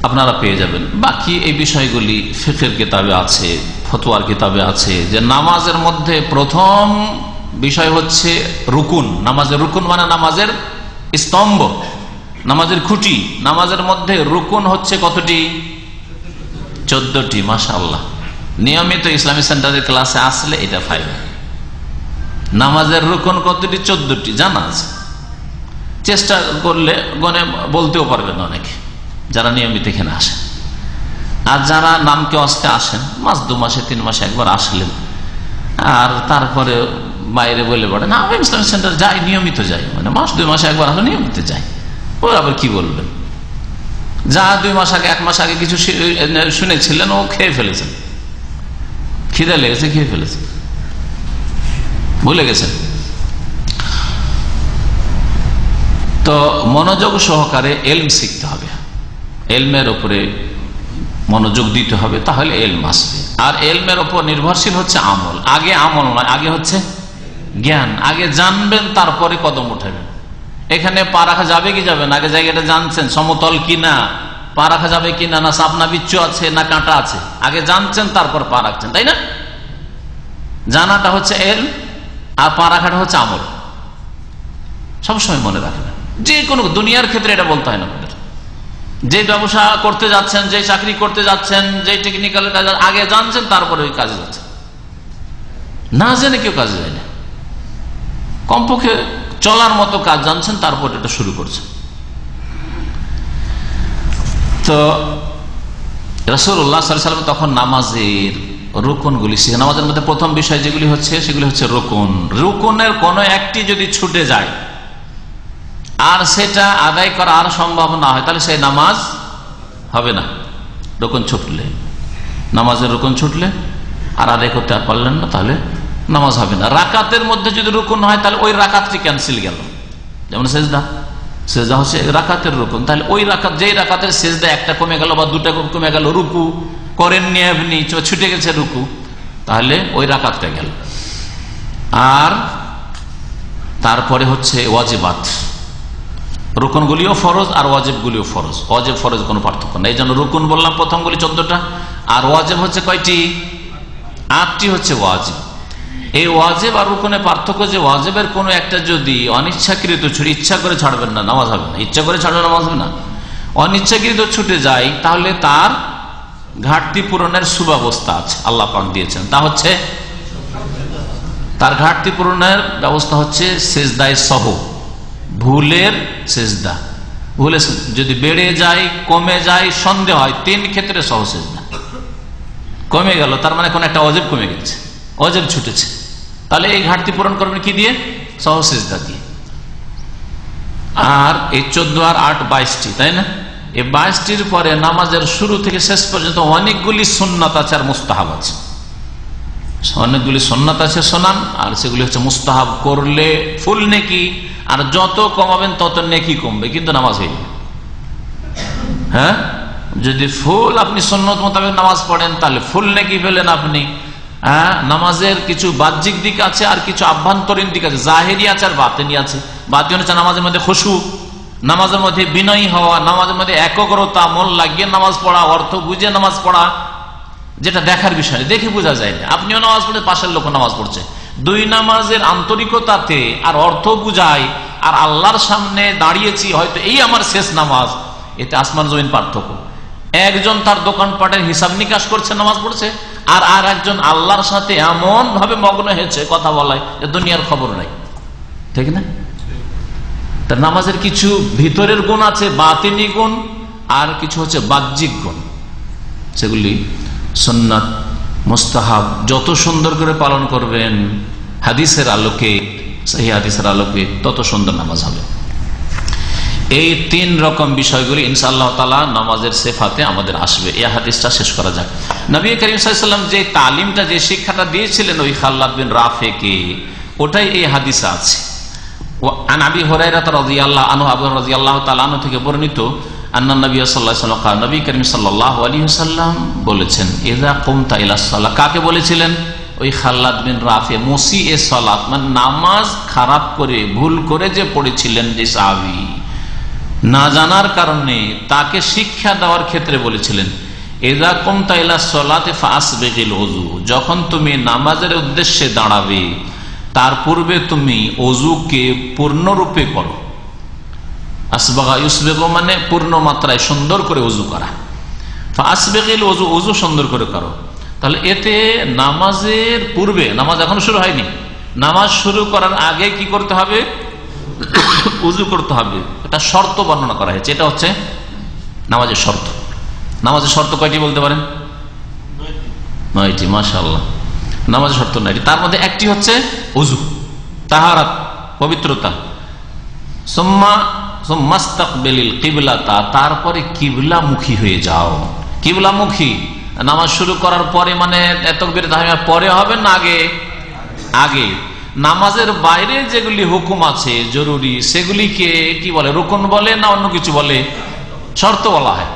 আপনারা পেয়ে যাবেন। বাকি এই বিষয়গুলি ফিকহের কিতাবে আছে, ফতোয়ার কিতাবে আছে, যে নামাজের মধ্যে প্রথম বিষয় হচ্ছে রুকুন। নামাজের রুকুন মানে নামাজের স্তম্ভ, নামাজের খুঁটি। নামাজের মধ্যে রুকুন হচ্ছে কতটি? 14টি। মাশাআল্লাহ, নিয়মিত ইসলামী সেন্টারের ক্লাসে আসলে এটা ফায়দা। নামাজের রুকুন কতটি? 14টি জানা আছে। চেষ্টা করলে গনে বলতেও পারবেন অনেকে, যারা নিয়মিত এখানে আসেন। আর যারা নামকে অস্তে আসেন, মাস 2 মাসে 3 মাসে একবার আসলেন, আর তারপরে বাইরে বলে পড়েন আমি ইসলামিক সেন্টার যাই, নিয়মিত যাই, মানে মাস 2 মাসে একবার আসলে নিয়মিত যাই, ওরা আবার কি বলবেন? যা 2 মাস আগে, 1 মাস আগে কিছু শুনেছিলেন, ও খেয়ে ফেলেছেন, খিদে লেগেছে, খেয়ে ফেলেছেন, ভুলে গেছেন। তো মনোযোগ সহকারে এলম শিখতে হবে, এলমের উপরে মনোযোগ দিতে হবে, তাহলে এলম আসবে। আর এলমের উপর নির্ভরশীল হচ্ছে আমল। আগে আমল নয়, আগে হচ্ছে জ্ঞান। আগে জানবেন, তারপরে কদম উঠাবেন। এখানে পা রাখা যাবে কি যাবে না, আগে জায়গাটা জানছেন, সমতল কিনা, পা রাখা যাবে কিনা, না সাপনা বিচ্ছু আছে না কাঁটা আছে, আগে জানছেন, তারপর পা রাখছেন, তাই না? জানাটা হচ্ছে এলম, আর পা রাখাটা হচ্ছে আমল। সবসময় মনে রাখবেন, যে কোনো দুনিয়ার ক্ষেত্রে এটা বলতে হয় না। যে ব্যবসা করতে যাচ্ছেন, যে চাকরি করতে যাচ্ছেন, যে টেকনিক্যাল কাজ, আগে জানছেন, তারপরে ওই কাজে যাচ্ছেন। না জেনে কেউ কাজে যায় না। কমপক্ষে চলার মতো কাজ জানছেন, তারপর এটা শুরু করছেন। তো রাসূলুল্লাহ সাল্লাল্লাহু আলাইহি ওয়াসাল্লাম তখন নামাজের রুকুনগুলি শিখে। নামাজের মধ্যে প্রথম বিষয় যেগুলি হচ্ছে, সেগুলি হচ্ছে রুকুন। রুকুনের কোনো একটি যদি ছুটে যায় আর সেটা আদায় করা আর সম্ভব না হয়, তাহলে সেই নামাজ হবে না। রুকুন ছুটলে, নামাজের রুকুন ছুটলে আর আদায় করতে পারলেন না, তাহলে নামাজ হবে না। রাকাতের মধ্যে যদি রুকুন হয়, তাহলে ওই রাকাতটি ক্যান্সেল গেল। যেমন সেজদা, সেজদা হচ্ছে রাকাতের রুকুন, তাহলে ওই রাকাত, যেই রাকাতের সেজদা একটা কমে গেল বা 2টা কমে গেল, রুকু করেননি আপনি, ছুটে গেছে রুকু, তাহলে ওই রাকাতটা গেল। আর তারপরে হচ্ছে ওয়াজিবাত। রুকুনগুলিও ফরজ আর ওয়াজিবগুলিও ফরজ। ওয়াজিব ফরজ কোনো পার্থক্য নেই। এই জন্য রুকুন বললাম প্রথমগুলি 14টা, আর ওয়াজিব হচ্ছে কয়টি? 8টি হচ্ছে ওয়াজিব। এই ওয়াজিব আর রুকুনের পার্থক্য যে ওয়াজিবের কোনো একটা যদি অনিচ্ছাকৃত ছুটে, ইচ্ছা করে ছাড়বেন না, নামাজ হবে না। ইচ্ছা করে ছাড়বে, নামাজ হবে না। অনিচ্ছাকৃত ছুটে যায়, তাহলে তার ঘাটতি পূরণের সুব্যবস্থা আছে, আল্লাহ পাক দিয়েছেন। তা হচ্ছে তার ঘাটতি পূরণের ব্যবস্থা হচ্ছে সেজদায় সহ, ভুলের সেজদা। ভুলে যদি বেড়ে যায়, কমে যায়, সন্দেহ হয়, 3 ক্ষেত্রে সহ সেজদা। কমে গেল, তার মানে কোন একটা ওয়াজিব কমে গেছে, ওয়াজিব ছুটেছে, তাহলে এই ঘাটতি পূরণ করবেন কি দিয়ে? সহ সেজদা দিয়ে। আর এই 14 আর 8 22টি, তাই না? এই 22টির পরে নামাজের শুরু থেকে শেষ পর্যন্ত অনেকগুলি সুন্নাত আছে আর মুস্তাহাব আছে। অনেকগুলি সুন্নাত আছে শোনান, আর সেগুলি হচ্ছে মুস্তাহাব, করলে ফুল নেকি, আর যত কমাবেন তত নেকি কমবে, কিন্তু নামাজ হয়ে যাবে। হ্যাঁ, যদি ফুল আপনি সুন্নত মোতাবেক নামাজ পড়েন তাহলে ফুল নেকি পেলেন আপনি। হ্যাঁ, নামাজের কিছু বাহ্যিক দিক আছে আর কিছু আভ্যন্তরীণ দিক আছে, জাহেরি আছে আর বাতিনি আছে। বাতিনি হচ্ছে নামাজের মধ্যে খুশু, নামাজের মধ্যে বিনয়ী হওয়া, নামাজের মধ্যে একাগ্রতা, মন লাগিয়ে নামাজ পড়া, অর্থ বুঝে নামাজ পড়া, যেটা দেখার বিষয়, দেখে বোঝা যায় না। আপনিও নামাজ পড়ে, পাশের লোক নামাজ পড়ছে, দুই নামাজের আন্তরিকতাতে আর অর্থ বুঝায়, আর আল্লাহর সামনে দাঁড়িয়েছি হয়তো এই আমার শেষ নামাজ, এতে আসমান জমিন পার্থক্য। একজন তার দোকানপাটের হিসাব নিকাশ করছে, নামাজ পড়ছে, আর একজন আল্লাহর সাথে এমন ভাবে মগ্ন হয়েছে কথা বলায় যে দুনিয়ার খবর নাই, ঠিক না? তার নামাজের কিছু ভিতরের গুণ আছে, বাতিনি গুণ, আর কিছু হচ্ছে বাহ্যিক গুণ। সেগুলি সুন্নাত মুস্তাহাব যত সুন্দর করে পালন করবেন হাদিসের আলোকে, সহিহ হাদিসের আলোকে, তত সুন্দর নামাজ হবে। এই তিন রকম বিষয়গুলি ইনশাআল্লাহ তাআলা নামাজের সিফাতে আমাদের আসবে। এই হাদিসটা শেষ করা যাক। নবী করিম সাল্লাল্লাহু আলাইহি ওয়াসাল্লাম যে তালিমটা, যে শিক্ষাটা দিয়েছিলেন ওই খাল্লাদ বিন রাফিকে, ওটাই এই হাদিসে আছে। আন আবি হুরায়রা রাদিয়াল্লাহু আনহু, আবু হুরায়রা রাদিয়াল্লাহু তাআলা আনহু থেকে বর্ণিত, আন্না নবী সাল্লাল্লাহু আলাইহি ওয়াসাল্লাম قال, নবী করিম সাল্লাল্লাহু আলাইহি ওয়াসাল্লাম বলেছেন, ইযা কুমতা ইলা সালাহ। কাকে বলেছিলেন? ওই খাল্লাদ বিন রাফি, মুসিয়ে সালাত, মানে নামাজ খারাপ করে, ভুল করে যে পড়েছিলেন, যে সাহাবী, না জানার কারণে তাকে শিক্ষা দেওয়ার ক্ষেত্রে বলেছিলেন, ইযা কুমতা ইলা সালাতি ফাসবিগিল ওযু, যখন তুমি নামাজের উদ্দেশ্যে দাঁড়াবে তার পূর্বে তুমি ওযুকে পূর্ণরূপে করো। আসবাগা ইউসবিগু মানে পূর্ণ মাত্রায় সুন্দর করে ওযু করা, ফাসবিগিল ওযু, ওযু সুন্দর করে করো। তাহলে এতে নামাজের পূর্বে, নামাজ এখনো শুরু হয়নি, নামাজ শুরু করার আগে কি করতে হবে? ওযু করতে হবে। এটা শর্ত বর্ণনা করা হয়েছে, এটা হচ্ছে নামাজের শর্ত। নামাজের শর্ত কয়টি বলতে পারেন? 9টি। মাশাআল্লাহ, নামাজের শর্ত 9টি। তার মধ্যে একটি হচ্ছে ওযু, তাহারাত, পবিত্রতা। সুম্মাস্তাকবিলিল কিবলাতা, তারপরে কিবলামুখী হয়ে যাও। কিবলামুখী নামাজ শুরু করার পরে, মানে তাকবীর তাহরিমার পরে হবে না আগে? আগে। নামাজের বাইরে যেগুলি হুকুম আছে জরুরি, সেগুলিকে কি বলে? রুকন বলে না অন্য কিছু বলে? শর্ত বলা হয়,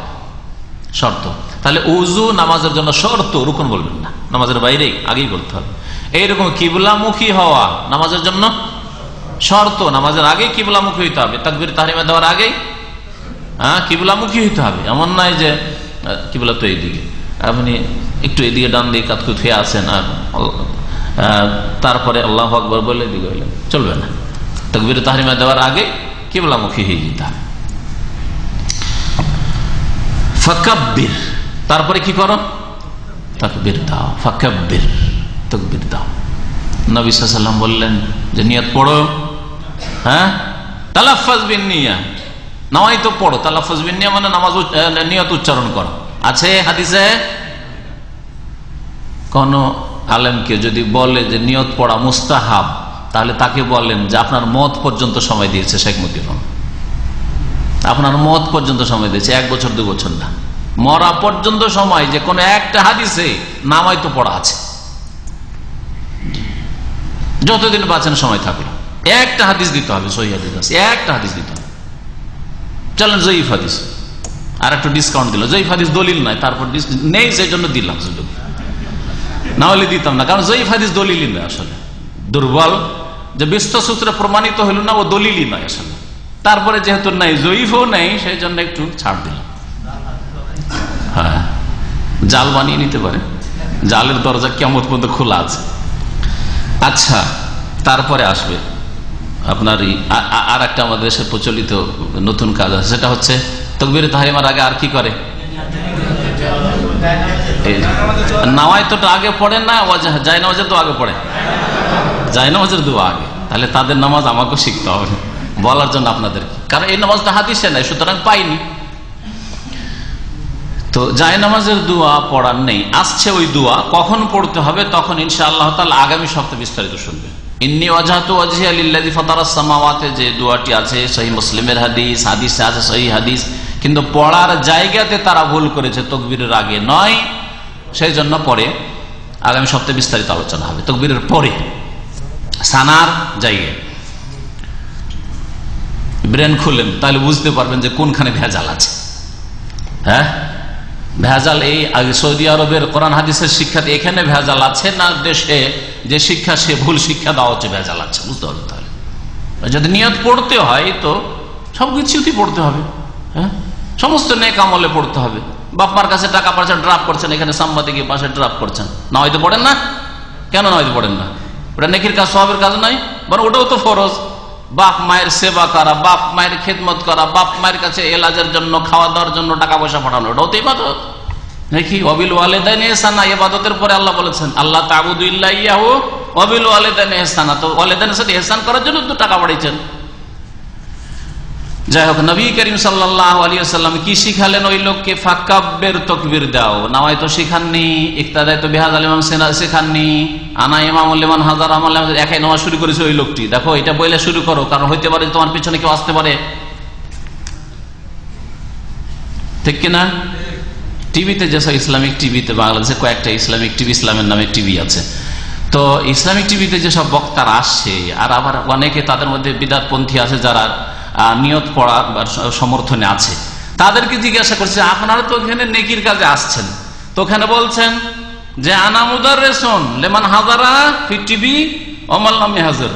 শর্ত। তাহলে ওযু নামাজের জন্য শর্ত, রুকন বলবেন না, নামাজের বাইরে আগেই করতে হবে। এইরকম কিবলামুখী হওয়া নামাজের জন্য শর্ত, নামাজের আগে কিবলামুখী হইতে হবে, তাকবীর তাহরিমা দেওয়ার আগে কিবলামুখী হইতে হবে। এমন নয় যে কিবলা তো এইদিকে, আপনি একটু এদিকে ডান দিকে কাতকুত হয়ে আছেন আর তারপরে আল্লাহু আকবার বলে দিকে হইলেন, চলবে না। তাকবীর তাহরিমা দেওয়ার আগে কিবলামুখী হয়ে যেতে হবে। ফাকাব্বির, তারপরে কি করো? তাকবীর দাও। ফাকাব্বির, তাকবীর দাও। নবী সাল্লাল্লাহু আলাইহি ওয়াসাল্লাম বললেন যে নিয়ত পড়ো। হ্যাঁ, তালাফফুজ বিন নিয়া, নাওয়াইতু পড়ো। তালাফফুজ বিন নিয়া মানে নামাজ নিয়ত উচ্চারণ করো। আছে হাদিসে? কোন আলেমকে যদি বলে যে নিয়ত পড়া মুস্তাহাব, তাহলে তাকে বলেন যে আপনার মত পর্যন্ত সময় দিয়েছে শেখ মতিউর রহমান, আপনার মত পর্যন্ত সময় দিয়েছে, 1 বছর 2 বছর না, মরা পর্যন্ত সময়। যে কোনো একটা হাদিসে নামাইতু পড়া আছে, যতদিন বাঁচেন সময় থাকলো একটা হাদিস দিতে হবে, সহিহ হাদিস আছে, একটা হাদিস দিতে হবে। চলেন জয়ীফ হাদিস, আর একটু ডিসকাউন্ট দিল, জয়ীফ হাদিস দলিল নাই, তারপর নেই সেই জন্য দিলাম, না হলে দিতাম না, কারণ জয়ীফ হাদিস দলিলই নয়, আসলে দুর্বল, যে বিস্ত সূত্রে প্রমাণিত হইল না, ও দলিলই নয় আসলে। তারপরে যেহেতু নাই, জয়ীফও নেই, সেই জন্য একটু ছাড় দিলাম। হ্যাঁ, জাল বানিয়ে নিতে পারে, জালের দরজা কিয়ামত পর্যন্ত খোলা আছে। আচ্ছা, তারপরে আসবে আপনার আর একটা আমাদের দেশে প্রচলিত নতুন কাজ আছে, সেটা হচ্ছে তাকবীর তাহরিমার আগে আর কি করে? নাওয়াইতটা আগে পড়েন না, যায় নামাজের দোয়া আগে পড়ে, যায় নামাজের দোয়া আগে। তাহলে তাদের নামাজ আমাকেও শিখতে হবে বলার জন্য আপনাদের, কারণ এই নামাজটা হাদিসে নাই, সুতরাং পাইনি। তো যায় নামাজের দোয়া পড়ার নেই, আসছে ওই দোয়া কখন পড়তে হবে, তখন ইনশাআল্লাহ তাআলা আগামী সপ্তাহে বিস্তারিত শুনবেন। ইন্নী ওয়াজহাতু ওয়াজহিয়া লিল্লাযী ফাতারাস সামাওয়াতি, যে দোয়াটি আছে সহিহ মুসলিমের হাদিস, হাদিসে আছে সহিহ হাদিস, কিন্তু পড়ার জায়গাতে তারা ভুল করেছে, তাকবীরের আগে নয়, সেই জন্য পরে আগামী সপ্তাহে বিস্তারিত আলোচনা হবে তাকবীরের পরে। সানার জায়গায় ব্রেন খুলেন, তাহলে বুঝতে পারবেন যে কোনখানে ভেজাল আছে। হ্যাঁ, ভেজাল এই সৌদি আরবের কোরআন হাদিসের শিক্ষাতে এখানে ভেজাল আছে না দেশে যে শিক্ষা সে ভুল শিক্ষা দেওয়া হচ্ছে ভেজাল আছে, বুঝতে পারবেন। তাহলে যদি নিয়ত পড়তে হয় তো সবকিছুতেই পড়তে হবে। হ্যাঁ, সমস্ত নেক আমলে পড়তে হবে। বাপ্পার কাছে টাকা পয়সা ড্রাফ করছেন, এখানে সাংবাদিকের পাশে ড্রাফ করছেন, না হয়তো পড়েন না? কেন না হয়তো পড়েন না? ওটা নেকির কাজ, সওয়াবের কাজ নয়? বরং ওটাও তো ফরজ। বাপ মায়ের সেবা করা, বাপ মায়ের খেদমত করা, বাপ মায়ের কাছে এলাজের জন্য, খাওয়া দাওয়ার জন্য টাকা পয়সা পাঠানো, ওটাও তো ইবাদত নাকি? ওয়াবিল ওয়ালিদাইনি ইহসানা, ইবাদতের পরে আল্লাহ বলেছেন আল্লাহ তা'বুদু ইল্লা ইয়াহু ওয়াবিল ওয়ালিদাইনি ইহসানা। তো ওয়ালিদাইনের সাথে ইহসান করার জন্য তো টাকা পাঠিয়েছেন। যাই হোক, নবী করিম সাল্লাল্লাহু আলাইহি ওয়াসাল্লাম কি শিখালেন ওই লোককে? ফাকাব্বির, তাকবীর দাও। নাওয়াই তো শিখাননি, ইক্তাদাই তো বিহাযাল ইমাম শিখাননি, আনা ইমামুল লিমান হাযার আমাল, একাই নামাজ শুরু করেছে ওই লোকটি। দেখো এটা বইলে শুরু করো, কারণ হইতে পারে তোমার পিছনে কেউ আসতে পারে, ঠিক কিনা? টিভিতে যেসব ইসলামিক টিভিতে, বাংলাদেশে কয়েকটা ইসলামিক টিভি, ইসলামের নামে টিভি আছে, তো ইসলামিক টিভিতে যেসব বক্তারা আসছে, আর আবার অনেকে তাদের মধ্যে বিদআতপন্থী আছে যারা নিয়ত পড়ার সমর্থনে আছে, তাদেরকে জিজ্ঞাসা করছে আপনারা তো ওখানে নেকির কাজে আসছেন, তো ওখানে বলছেন যে আনা মুদাররিসুন লিমান হাযারা ফি টিভি ওয়া লাম ইয়াহযুর,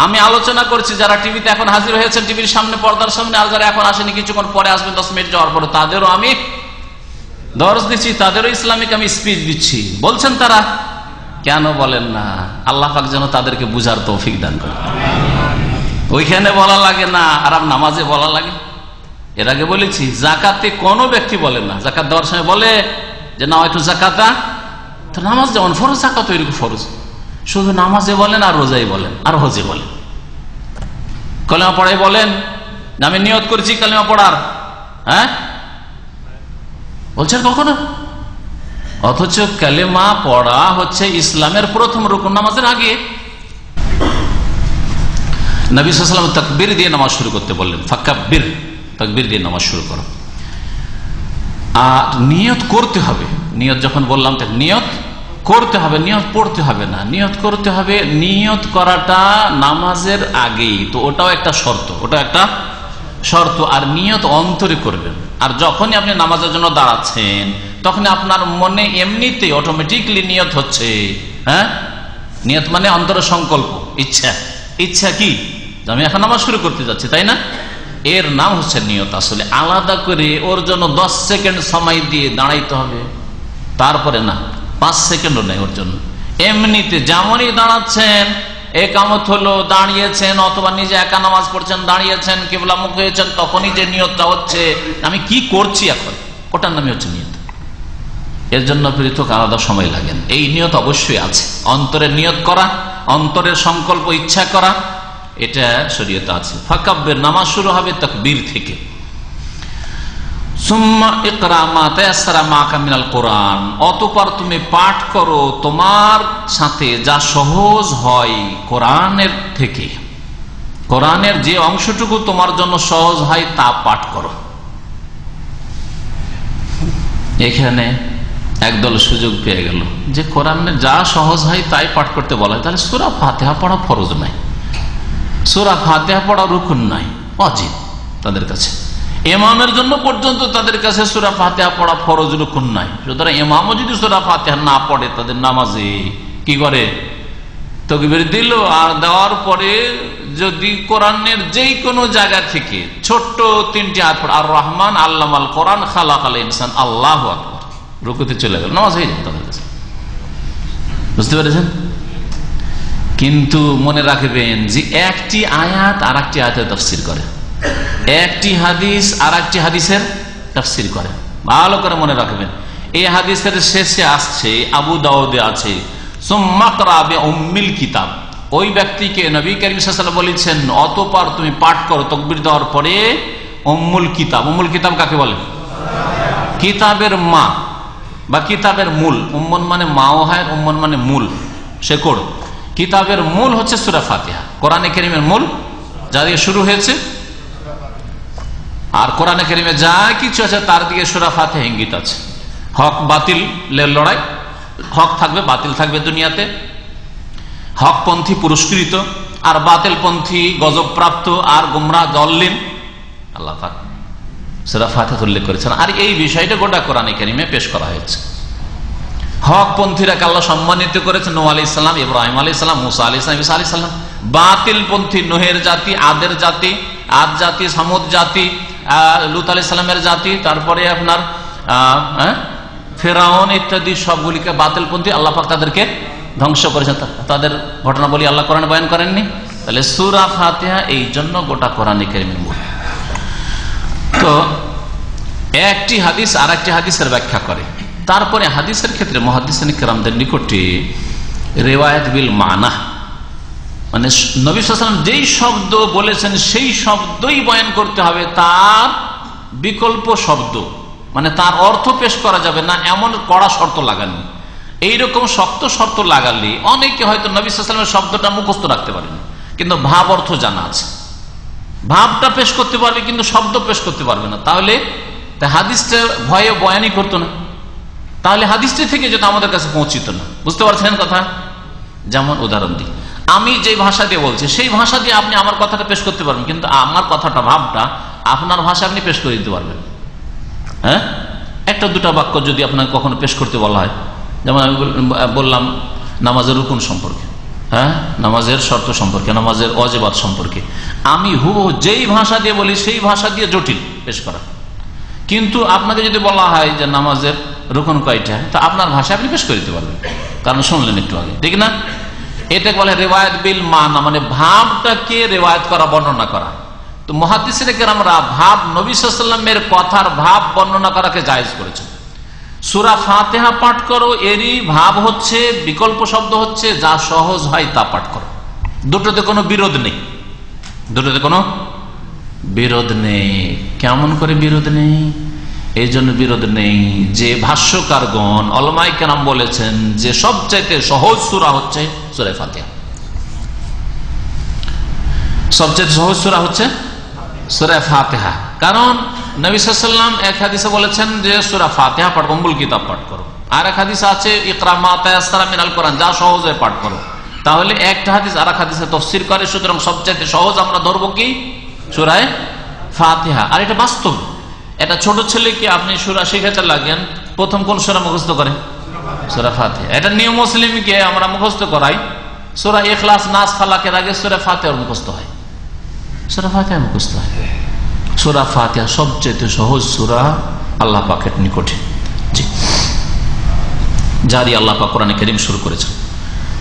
আমি আলোচনা করছি যারা টিভিতে এখন হাজির হয়েছেন, টিভির সামনে, পর্দার সামনে, আর যারা এখন আসেনি, কিছুক্ষণ পরে আসবেন, 10 মিনিট যাওয়ার পরে, তাদেরও আমি দর্শ দিচ্ছি, তাদেরও ইসলামিক আমি স্পিচ দিচ্ছি। বলছেন তারা, কেন বলেন না? আল্লাহ পাক যেন তাদেরকে বুঝার তৌফিক দান করেন। ওইখানে বলা লাগে না, আর নামাজে বলা লাগে। এর আগে বলেছি যাকাতে কোনো ব্যক্তি বলে না, জাকাত দেওয়ার সময় বলে যে না হয়তো জাকাতা, তো নামাজ যেমন ফরজ, জাকাত ওইরকম ফরজ। শুধু নামাজে বলেন, আর রোজাই বলেন, আর হজে বলেন, কালেমা পড়াই বলেন আমি নিয়ত করছি কালেমা পড়ার, হ্যাঁ বলছেন কখনো? অথচ কালেমা পড়া হচ্ছে ইসলামের প্রথম রুকন, নামাজের আগে। নবী সাল্লাল্লাহু আলাইহি ওয়াসাল্লাম তাকবীর দিয়ে নামাজ শুরু করতে বললেন, ফাকাব্বির, তাকবীর দিয়ে নামাজ শুরু করো। আর নিয়ত করতে হবে। নিয়ত যখন বললাম তো নিয়ত করতে হবে, নিয়ত পড়তে হবে না, নিয়ত করতে হবে। নিয়ত করাটা নামাজের আগেই, তো ওটাও একটা শর্ত, ওটা একটা শর্ত। আর নিয়ত অন্তরে করবেন। আর যখনই আপনি নামাজের জন্য দাঁড়াচ্ছেন, তখন আপনার মনে এমনিতে অটোমেটিকলি নিয়ত হচ্ছে। হ্যাঁ, নিয়ত মানে অন্তরের সংকল্প, ইচ্ছা। ইচ্ছা কি? আমি এখন নামাজ শুরু করতে যাচ্ছি, তাই না? এর নাম হচ্ছে নিয়ত। আসলে আলাদা করে ওর জন্য 10 সেকেন্ড সময় দিয়ে দাঁড়াইতে হবে, তারপরে না, 5 সেকেন্ডও নেই ওর জন্য। এমনিতে যেমনই দাঁড়াচ্ছেন, একামত হলো, দাঁড়িয়েছেন, অথবা নিজে একা নামাজ পড়ছেন, দাঁড়িয়েছেন, কিবলা মুখ হয়েছেন, তখনই যে নিয়তটা হচ্ছে আমি কি করছি এখন, ওটার নামই হচ্ছে নিয়ত। এর জন্য পৃথক আলাদা সময় লাগেন। এই নিয়ত অবশ্যই আছে, অন্তরের নিয়ত করা, অন্তরের সংকল্প, ইচ্ছা করা, এটা শরীয়তে আছে। ফাকাব্বির, নামাজ শুরু হবে তাকবীর থেকে। সুম্মা ইকরা মা তায়াসসারা মাকা মিনাল কোরআন, অতঃপর তুমি পাঠ করো তোমার সাথে যা সহজ হয় কোরআনের থেকে। কোরআনের যে অংশটুকু তোমার জন্য সহজ হয় তা পাঠ করো। এখানে একদল সুযোগ পেয়ে গেল যে কোরআনের যা সহজ হয় তাই পাঠ করতে বলা হয়, তাহলে সূরা ফাতিহা পড়া ফরজ নাই, সূরা ফাতিহা পড়া রুকুন নাই, ওয়াজিব তাদের কাছে। ইমামের জন্য পর্যন্ত তাদের কাছে সূরা ফাতিহা পড়া ফরজ, রুকুন নাই। সুতরাং ইমামও যদি সূরা ফাতিহা না পড়ে, তাদের নামাজে কি করে? তাকবীর দিল, আর দেওয়ার পরে যদি কোরআনের যেই কোনো জায়গা থেকে ছোট্ট 3টি আয়াত পড়ে, আর রহমান আল্লামাল কোরআন খালাকাল ইনসান, আল্লাহু আকবার, রুকুতে চলে গেল, নামাজ হয়ে যাবে তাদের কাছে। বুঝতে পেরেছেন? কিন্তু মনে রাখবেন যে একটি আয়াত আর একটি আয়াতের তাফসীর করে, একটি হাদিস আর একটি হাদিসের তাফসীর করে। ভালো করে মনে রাখবেন। এই হাদিসের শেষে আসছে, আবু দাউদে আছে, সুম্মা ইকরা বিউম্মিল কিতাব, ওই ব্যক্তিকে নবী করিম সাল্লাল্লাহু আলাইহি ওয়াসাল্লাম বলেছেন অতঃপর তুমি পাঠ করো তাকবীর দেওয়ার পরে উম্মুল কিতাব। উম্মুল কিতাব কাকে বলে? কিতাবের মা বা কিতাবের মূল। উম্মুন মানে মাও হয়, উম্মুন মানে মূল, শেকড়। কিতাবের মূল হচ্ছে সূরা ফাতিহা, কোরআনে কারীমের মূল, যা দিয়ে শুরু হয়েছে। আর কোরআনে কারীমে যা কিছু আছে তার দিকে সূরা ফাতিহা ইঙ্গিত আছে। হক বাতিলের লড়াই, হক থাকবে, বাতিল থাকবে দুনিয়াতে। হকপন্থী পুরস্কৃত আর বাতিলপন্থী গজবপ্রাপ্ত আর গুমরাহ দল্লিন। আল্লাহ পাক সূরা ফাতিহা উল্লেখ করেছেন। আর এই বিষয়টা গোটা কোরআনে কারিমে পেশ করা হয়েছে। হকপন্থীরাকে আল্লাহ সম্মানিত করেছেন, নূহ আলাইহিস সালাম, ইব্রাহিম আলাইহিস সালাম, মুসা আলাইহিস সালাম, ঈসা আলাইহিস সালাম। বাতিলপন্থী নূহের জাতি, আদের জাতি, আদ জাতি, সামুদ জাতি, লূত আলাইহিস সালামের জাতি, তারপরে আপনার ফেরাউন ইত্যাদি সবগুলিকে বাতিলপন্থী আল্লাহ পাক তাদেরকে ধ্বংস করেছেন। তাদের ঘটনাবলী আল্লাহ কোরআনে বয়ান করেননি? তাহলে সূরা ফাতিহা এই জন্য গোটা কোরআনে কারিমের মূল। তো একটি হাদিস আর একটি হাদিসের ব্যাখ্যা করে। তারপরে হাদিসের ক্ষেত্রে মুহাদ্দিসিন কিরামদের নিকটে রিওয়ায়াত বিল মানা, মানে নবী সাল্লাল্লাহু আলাইহি ওয়াসাল্লাম যেই শব্দ বলেছেন সেই শব্দই বয়ান করতে হবে, তার বিকল্প শব্দ মানে তার অর্থ পেশ করা যাবে না, এমন কড়া শর্ত লাগানো। এইরকম শক্ত শর্ত লাগালে অনেকে হয়তো নবী সাল্লাল্লাহু আলাইহি ওয়াসাল্লামের শব্দটা মুখস্থ রাখতে পারেন, কিন্তু ভাব অর্থ জানা আছে, ভাবটা পেশ করতে পারবে কিন্তু শব্দ পেশ করতে পারবে না। তাহলে হাদিসটা ভয়ে বয়ানই করতো না, তাহলে হাদিসটি থেকে যেটা আমাদের কাছে পৌঁছিত না। বুঝতে পারছেন কথা? যেমন উদাহরণ দিই, আমি যে ভাষা দিয়ে বলছি সেই ভাষা দিয়ে আপনি আমার কথাটা পেশ করতে পারবেন, কিন্তু আমার কথাটা ভাবটা আপনার ভাষা আপনি পেশ করে দিতে পারবেন। হ্যাঁ, একটা দুটা বাক্য যদি আপনাকে কখনো পেশ করতে বলা হয়, যেমন আমি বললাম নামাজের রুকুন সম্পর্কে, হ্যাঁ, নামাজের শর্ত সম্পর্কে, নামাজের ওয়াজিবাত সম্পর্কে, আমি হুবহু যেই ভাষা দিয়ে বলি সেই ভাষা দিয়ে জটিল পেশ করা। কিন্তু আপনাকে যদি বলা হয় যে নামাজের রুকুন কয়টা, তো আপনার ভাষা আপনি পেশ করে দিতে পারবেন, কারণ শুনলেন একটু আগে, ঠিক না? এটা বলে রিওয়ায়াত বিল মানা, মানে ভাবটাকে রিওয়ায়াত করা, বর্ণনা করা। তো মুহাদ্দিসিনে কেরামরা ভাব নবী সাল্লাল্লাহু আলাইহি ওয়াসাল্লামের কথার ভাব বর্ণনা করাকে জায়েজ করেছেন। সূরা ফাতিহা পাঠ করো, এরই ভাব হচ্ছে, বিকল্প শব্দ হচ্ছে যা সহজ হয় তা পাঠ করো। দুটোতে কোনো বিরোধ নেই, দুটোতে কোনো বিরোধ নেই। কেমন করে বিরোধ নেই? এই জন্য বিরোধ নেই যে ভাষ্যকারগণ উলামায়ে কেরাম বলেছেন যে সবচাইতে সহজ সূরা হচ্ছে সূরা ফাতিহা। সবচাইতে সহজ সূরা হচ্ছে সূরা ফাতিহা, কারণ নবী সাল্লাল্লাহু আলাইহি ওয়াসাল্লাম এক হাদিসে বলেছেন যে সূরা ফাতিহা পাঠ, উম্মুল কিতাব পাঠ করো। আর এক হাদিস আছে ইকরা মা তায়াসসারা মিনাল কোরআন, যা সহজ হয় পাঠ করো। তাহলে একটা হাদিস আর এক হাদিসে তাফসীর করে, সুতরাং সবচাইতে সহজ আমরা ধরবো কি? সূরা ফাতিহা। আর এটা বাস্তব, এটা ছোট ছেলেকে আপনি সূরা শেখাতে লাগেন, প্রথম কোন সূরা মুখস্থ করে? সূরা ফাতিহা। এটা নিউ মুসলিমকে আমরা মুখস্থ করাই, সূরা ইখলাস, নাস, ফালাকের আগে সূরা ফাতিহা মুখস্থ হয়, সূরা ফাতিহা মুখস্থ হয়। সূরা ফাতিহা সবচেয়ে সহজ সূরা আল্লাহ পাকের নিকটে, জি, জারি আল্লাহ পাক কোরআনে কারীম শুরু করেছেন।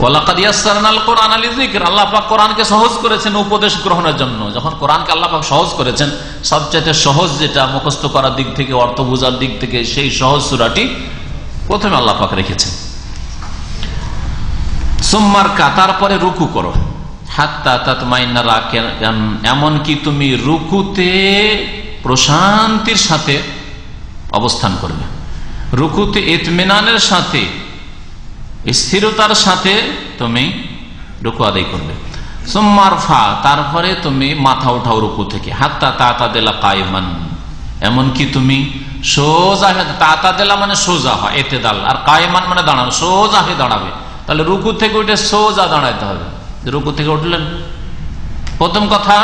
ওয়ালাকাদ ইয়াসসারনাল কোরআনা লিযিকর, আল্লাহ পাক কোরআনকে সহজ করেছেন উপদেশ গ্রহণের জন্য। যখন কোরআনকে আল্লাহ পাক সহজ করেছেন, সবচেয়ে সহজ যেটা মুখস্থ করার দিক থেকে, অর্থ বোঝার দিক থেকে, সেই সহজ সূরাটি প্রথমে আল্লাহ পাক রেখেছেন। সুম্মার কা, তারপরে রুকু করো, হাত্তা তাতমাইন্না রাকিয়ান, এমন কি তুমি রুকুতে প্রশান্তির সাথে অবস্থান করবে, রুকুতে ইতমিনানের সাথে, স্থিরতার সাথে তুমি রুকু আদায় করবে। সুম্মার ফা, তারপরে তুমি মাথা উঠাও রুকু থেকে, হাত্তা তাতাদিলা কায়মান, এমনকি তুমি সোজা, তাতাদিলা মানে সোজা হয়, ইতিদাল, আর কায়মান মানে দাঁড়ানো, সোজা হয়ে দাঁড়াবে। তাহলে রুকু থেকে উঠে সোজা দাঁড়াইতে হবে। রুকু থেকে উঠলেন, প্রথম কথা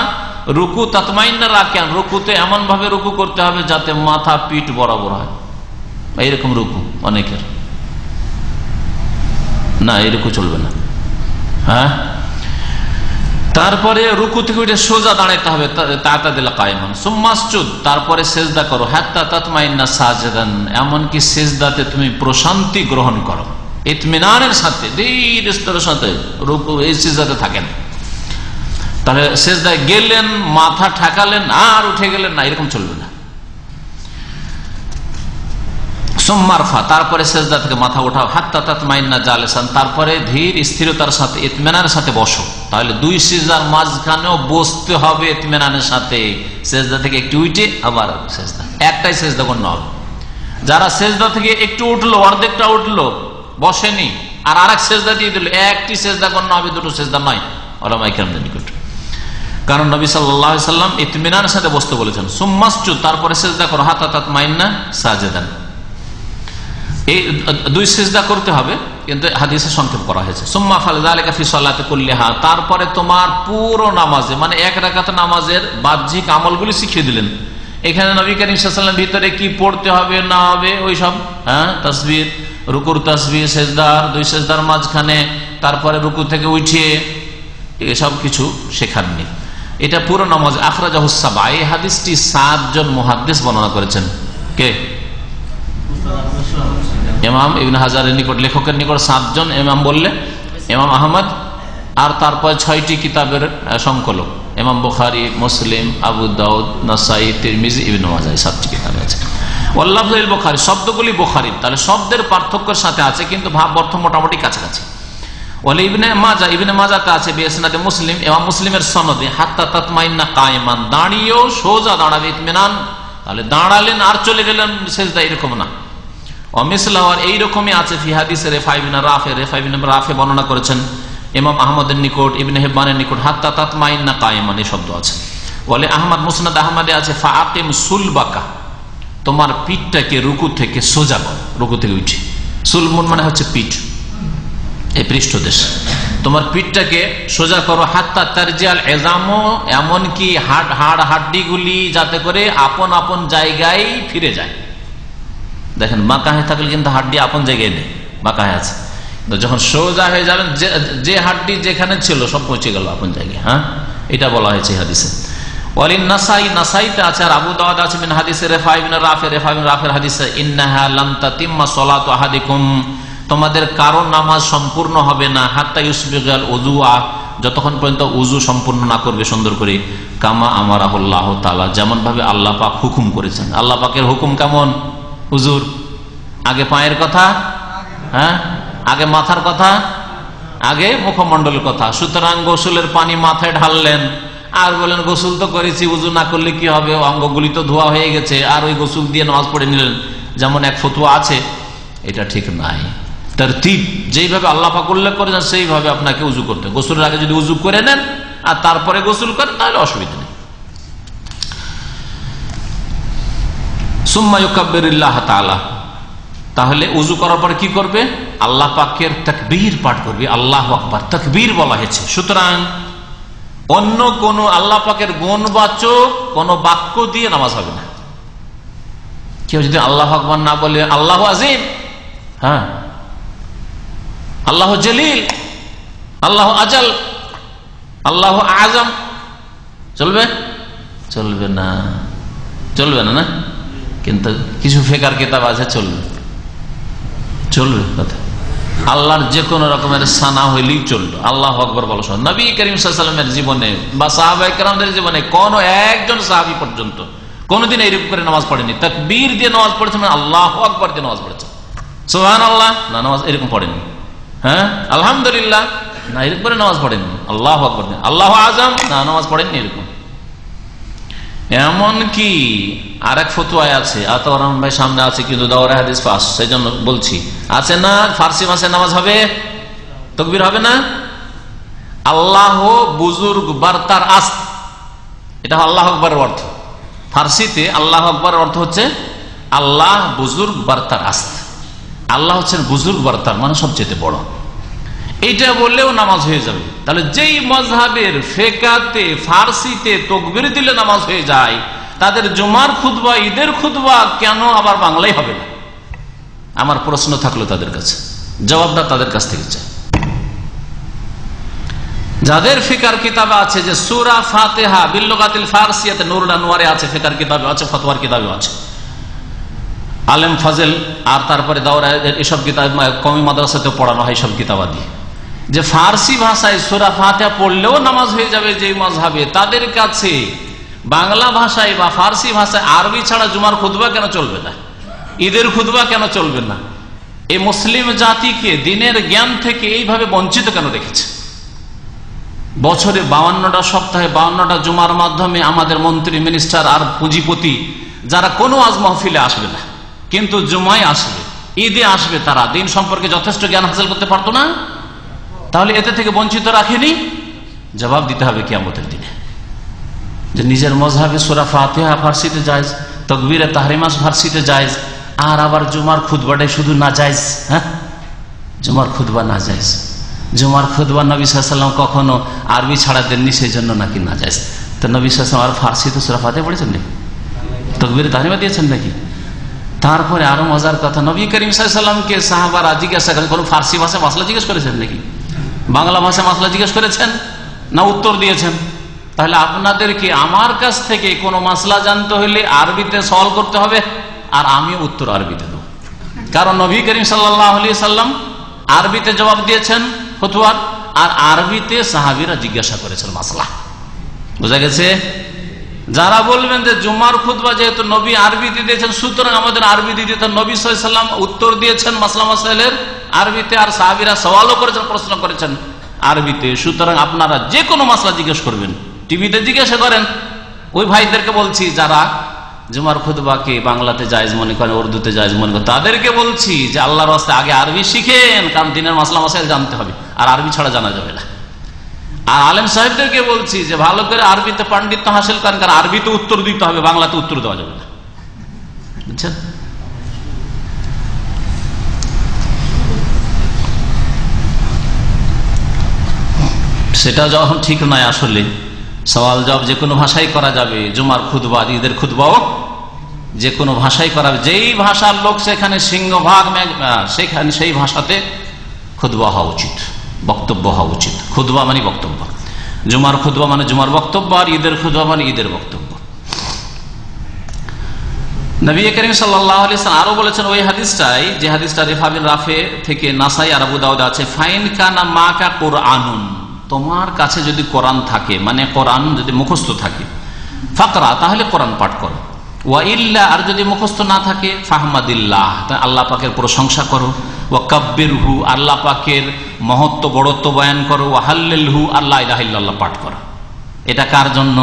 রুকু তাতমাইন্না রাকিয়ান, রুকুতে এমন ভাবে রুকু করতে হবে যাতে মাথা পিঠ বরাবর হয়। এইরকম রুকু অনেকের না, এরকম চলবে না। হ্যাঁ, তারপরে রুকু থেকে উঠে সোজা দাঁড়াইতে হবে, তাতাদিলা কায়মান। সুম্মাসজুদ, তারপরে সেজদা করো, হাত্তা তাতমাইন্না সাজিদান, এমনকি সেজদাতে তুমি প্রশান্তি গ্রহণ করো, ইতমিনানের সাথে, ধীর স্থিরের সাথে রুকু এই সেজদাতে থাকেন। তাহলে সেজদায় গেলেন, মাথা ঠেকালেন আর উঠে গেলেন না, এরকম চলবে না। সুম্মারফা, তারপরে সেজদা থেকে মাথা উঠাও, হাত্তা তাতমাইন্না জালিসান, তারপরে ধীর স্থিরতার সাথে ইতমিনানের সাথে বসো। তাহলে দুই সিজদার মাঝখানেও বসতে হবে ইতমিনানের সাথে, সেজদা থেকে একটু উঠে আবার সেজদা, একটাই সেজদা করতে হবে। যারা সেজদা থেকে একটু উঠলো, অর্ধেকটা উঠলো, বসেনি, আর আরেক সেজদা দিয়ে দিল, একটি সেজদা করতে হবে, দুটো সেজদা নয় উলামায়ে কেরামদের নিকট। কারণ নবী সাল্লাল্লাহু আলাইহি ওয়াসাল্লাম ইতমিনানের সাথে বসতে বলেছেন। সুম্মাসজুদ, তারপরে সেজদা করো, হাত্তা তাতমাইন্না সাজিদান। এই দুই সিজদা করতে হবে, কিন্তু হাদিসে সংক্ষেপ করা হয়েছে। সুম্মা ফালযালিকা ফি সালাতি কুল্লিহা, তারপরে তোমার পুরো নামাজে, মানে এক রাকাত নামাজের বাহ্যিক আমলগুলি শিখিয়ে দিলেন। এখানে নবী করিম সাল্লাল্লাহু আলাইহি ওয়াসাল্লাম ভিতরে কি পড়তে হবে না হবে ওই সব, তাসবিহ, রুকুর তাসবিহ, সেজদার, দুই সেজদার মাঝখানে, তারপরে রুকু থেকে উঠিয়ে, এসব কিছু শেখাননি। এটা পুরো নামাজ। আখরাজাহুস সাবআ, এই হাদিসটি 7 জন মুহাদ্দিস বর্ণনা করেছেন। কে? ইমাম ইবনে হাজারের নিকট, লেখকের নিকট 7 জন ইমাম বললে ইমাম আহমদ, আর তারপর 6টি কিতাবের সংকলক, ইমাম বুখারী, মুসলিম, আবু দাউদ, নাসাই, তিরমিজি, ইবনে মাজাহ, 7টি কিতাব আছে। ওয়াল্লাফযুল বুখারী, শব্দগুলি বুখারীর, তাহলে শব্দের পার্থক্যের সাথে আছে, কিন্তু ভাব অর্থ মোটামুটি কাছাকাছি। ওয়ালি ইবনে মাজাহ, ইবনে মাজাহতে আছে বিসনাদে মুসলিম, ইমাম মুসলিমের সনদে, হাত্তা তাতমাইন্না কায়মান, দাঁড়িয়েও সোজা দাঁড়াবে, ইতমিনান, তাহলে দাঁড়ালেন আর চলে গেলেন সেজদা, এরকম না। অমিসলাওয়ার এইরকমই আছে ফি হাদিসে রেফা ইবনে রাফি, রেফা ইবনে রাফি বর্ণনা করেছেন ইমাম আহমদের নিকট, ইবনে হিব্বানের নিকট, হাত্তা তাতমাইন্না কায়মান এই শব্দ আছে। বলে আহমদ, মুসনাদ আহমদে আছে ফাআকিম সুলবাকা, তোমার পিঠটাকে রুকু থেকে সোজা করো, রুকু থেকে উঠে। সুলমুন মানে হচ্ছে পিঠ, এই পৃষ্ঠদেশ, তোমার পিঠটাকে সোজা করো। হাত্তা তারজিআল ইজামু, এমনকি হাড় হাড্ডিগুলি যাতে করে আপন আপন জায়গায় ফিরে যায়। দেখেন বাঁকাহে থাকলে কিন্তু হাড্ডি আপন জায়গায় নেই, বাঁকাহে আছে, যখন সোজা হয়ে যাবেন যে হাড্ডি যেখানে ছিল সব পৌঁছে গেল আপন জায়গায়। এটা বলা হয়েছে হাদিসে। ওয়ালিন নাসাই, নাসাইতে আছে, আর আবু দাউদ আছে মিন হাদিসে রেফা ইবনে রাফি, রেফা ইবনে রাফির হাদিসে, ইন্নাহা লাম তাতিম্মা সালাতু আহাদিকুম, তোমাদের কারো নামাজ সম্পূর্ণ হবে না, হাত্তা ইউসবিগাল উযুআ, যতক্ষণ পর্যন্ত উযু সম্পূর্ণ না করবে সুন্দর করে, কামা আমারাহুল্লাহ তাআলা, যেমন ভাবে আল্লাহ পাক হুকুম করেছেন। আল্লাহ পাকের হুকুম কেমন? হুজুর, আগে পায়ের কথা, আগে মাথার কথা, আগে মুখমণ্ডলের কথা। সুতরাং গোসলের পানি মাথায় ঢাললেন, আর বলেন গোসল তো করেছি, উযু না করলে কি হবে, অঙ্গগুলি তো ধোয়া হয়ে গেছে, আর ওই গোসল দিয়ে নামাজ পড়ে নিলেন, যেমন এক ফতোয়া আছে, এটা ঠিক নাই। তারতিব যেইভাবে আল্লাহ পাক উল্লেখ করেছেন সেইভাবে আপনাকে উযু করতে, গোসলের আগে যদি উযু করে নেন আর তারপরে গোসল করেন তাহলে অসুবিধা নেই। সুম্মা ইউকাব্বিরুল্লাহ তাআলা, তাহলে উযু করার পরে কি করবে? আল্লাহ পাকের তাকবীর পাঠ করবে, আল্লাহু আকবার, তাকবীর বলা হয়েছে। সুতরাং অন্য কোন আল্লাহ পাকের গুণবাচক কোন বাক্য দিয়ে নামাজ হবে না। কেউ যদি আল্লাহু আকবার না বলে, আল্লাহু আযীম, আল্লাহু জলিল, আল্লাহু আজল, আল্লাহু আযম, চলবে? চলবে না, চলবে না। না, কিন্তু কিছু ফিকার কিতাব আছে চলবে, চলবে কথা। আল্লাহর যে কোনো রকমের সানা হইলেই চলবে। আল্লাহু আকবার বলা সহ নবী করিম সাল্লাল্লাহু আলাইহি ওয়াসাল্লামের জীবনে বা সাহাবায়ে কেরামদের জীবনে কোন একজন সাহাবী পর্যন্ত কোনদিন এইরকম করে নামাজ পড়েনি। তাকবীর দিয়ে নামাজ পড়েছে, মানে আল্লাহু আকবার দিয়ে নামাজ পড়েছে। সুবহানাল্লাহ না, নামাজ এরকম পড়েনি। আলহামদুলিল্লাহ না, এরকম করে নামাজ পড়েনি। আল্লাহু আকবার, আল্লাহু আযম না, নামাজ পড়েননি এরকম। এমনকি আরেক ফতোয়ায় আছে, আতাউর রহমান ভাই সামনে আছে কিন্তু দাওরা হাদিস পাস, সেই জন্য বলছি, আছে না ফার্সি ভাষায় নামাজ হবে, তাকবীর হবে না। আল্লাহ বুজুর্গ বার্তার আস্ত, এটা আল্লাহ আকবরের অর্থ। ফার্সিতে আল্লাহ আকবরের অর্থ হচ্ছে আল্লাহ বুজুর্গ বার্তার আস্ত। আল্লাহ হচ্ছেন বুজুর্গ বার্তার, মানে সবচেয়ে বড়। এইটা বললেও নামাজ হয়ে যাবে। তাহলে যেই মাযহাবের ফিকহাতে ফার্সিতে তাকবীর দিলে নামাজ হয়ে যায়, তাদের জুমার খুতবা, ঈদের খুতবা কেন আবার বাংলায় হবে না? আমার প্রশ্ন থাকলো তাদের কাছে, জবাবটা তাদের কাছ থেকে চাই। যাদের ফিকার কিতাবে আছে যে সূরা ফাতিহা বিল লুগাতিল ফারসিয়াতে নুরুল আনওয়ারে আছে, ফিকার কিতাবে আছে, ফতোয়ার কিতাবে আছে, আলেম ফাজেল, আর তারপরে দাওরা এসব কিতাব কওমি মাদ্রাসাতে পড়ানো হয় সব কিতাবাদি, যে ফার্সি ভাষায় সূরা ফাতিহা পড়লেও নামাজ হয়ে যাবে। যে মাযহাবে, তাদের কাছে বাংলা ভাষায় বা ফার্সি ভাষায় আরবি ছাড়া জুমার খুতবা কেন চলবে না, ঈদের খুতবা কেন চলবে না? এই মুসলিম জাতিকে দিনের জ্ঞান থেকে এইভাবে বঞ্চিত কেন রেখেছে? বছরে 52টা সপ্তাহে 52টা জুমার মাধ্যমে আমাদের মন্ত্রী, মিনিস্টার আর পুঁজিপতি যারা কোনো আজ মাহফিলে আসবে না, কিন্তু জুমায় আসবে, ঈদে আসবে, তারা দিন সম্পর্কে যথেষ্ট জ্ঞান হাসিল করতে পারতো না? তাহলে এতে থেকে বঞ্চিত রাখেনি? জবাব দিতে হবে কিয়ামতের দিনে, যে নিজের মযহাবে সূরা ফাতিহা ফার্সিতে জায়েজ, তাকবীরে তাহরিমা ফার্সিতে জায়েজ, আর আবার জুমার খুতবাটাই শুধু নাজায়েজ। হ্যাঁ, জুমার খুতবা নাজায়েজ। জুমার খুতবা নবী সাল্লাল্লাহু আলাইহি ওয়াসাল্লাম কখনো আরবি ছাড়া দেননি, সেই জন্য নাকি নাজায়েজ। তো নবী সাল্লাল্লাহু আলাইহি ওয়াসাল্লাম আর ফার্সি তো সূরা ফাতিহা পড়েছেন নাকি, তাকবীরে তাহরিমা দিয়েছেন নাকি? তারপরে আরো মজার কথা, নবী করিম সাল্লাল্লাহু আলাইহি ওয়াসাল্লামকে সাহাবারা জিজ্ঞাসা করেন, কোন ফার্সি ভাষায় মাসলা জিজ্ঞেস করেছেন নাকি, বাংলা ভাষায় মাসলা জিজ্ঞেস করেছেন না উত্তর দিয়েছেন? তাহলে আপনাদেরকে আমার কাছ থেকে কোনো মাসলা জানতে হলে আরবিতে সওয়াল করতে হবে, আর আমিও উত্তর আরবিতে দেব। কারণ নবী করিম সাল্লাল্লাহু আলাইহি ওয়াসাল্লাম আরবিতে জবাব দিয়েছেন ফতোয়ার, আর আরবিতে সাহাবীরা জিজ্ঞাসা করেছেন মাসলা। বোঝা গেছে? যারা বলবেন যে জুমার খুতবা যেহেতু নবী আরবিতে দিয়েছেন সুতরাং আমাদের আরবিতে দিতে, নবী সাল্লাল্লাহু আলাইহি ওয়াসাল্লাম উত্তর দিয়েছেন মাসলা মাসাইলের আরবিতে, আর সাহাবীরা সওয়ালও করেছেন, প্রশ্ন করেছেন আরবিতে, সুতরাং আপনারা যে কোনো মাসলা জিজ্ঞেস করবেন, টিভিতে জিজ্ঞাসা করেন। ওই ভাইদেরকে বলছি যারা জুমার খুতবাকে বাংলাতে জায়েজ মনে করেন, উর্দুতে জায়েজ মনে করেন, তাদেরকে বলছি যে আল্লাহর রাস্তায় আগে আরবি শিখেন, কারণ দিনের মাসলা মাসাইল জানতে হবে, আর আরবি ছাড়া জানা যাবে না। আর আলেম সাহেবদেরকে বলছি যে ভালো করে আরবিতে পাণ্ডিত্য হাসিল করেন, কারণ আরবিতে উত্তর দিতে হবে, বাংলাতে উত্তর দেওয়া যাবে না। বুঝছেন? সেটা যখন ঠিক নয়, আসলে সওয়াল জবাব যে কোনো ভাষায় করা যাবে, জুমার খুতবা ঈদের খুতবাও যে কোনো ভাষায় করা যাবে, যেই ভাষার লোক সেখানে সিংহভাগ সেখানে সেই ভাষাতে খুতবা হওয়া উচিত, বক্তব্য হওয়া উচিত। খুতবা মানে বক্তব্য, জুমার খুতবা মানে জুমার বক্তব্য, আর ঈদের খুতবা মানে ঈদের বক্তব্য। নবী করিম সাল্লাল্লাহু আলাইহি ওয়াসাল্লাম আরো বলেছেন ওই হাদিসটাই, যে হাদিসটা রিফা বিন রাফে থেকে নাসাই আর আবু দাউদ আছে, ফাইন কানা মাকা কুরআনুন, তোমার কাছে যদি কোরআন থাকে, মানে কোরআন যদি মুখস্থ থাকে, ফাকরা, তাহলে কোরআন পাঠ করো, ওয়া ইল্লা, আর যদি মুখস্থ না থাকে, ফাহমাদিল্লাহ, আল্লাহ পাকের প্রশংসা করো, ওয়া কাব্বিরহু, আল্লাহ পাকের মহত্ব বড়ত্ব বয়ান করো, ওয়া হাল্লিলহু, লা ইলাহা ইল্লাল্লাহ পাঠ করো। এটা কার জন্য?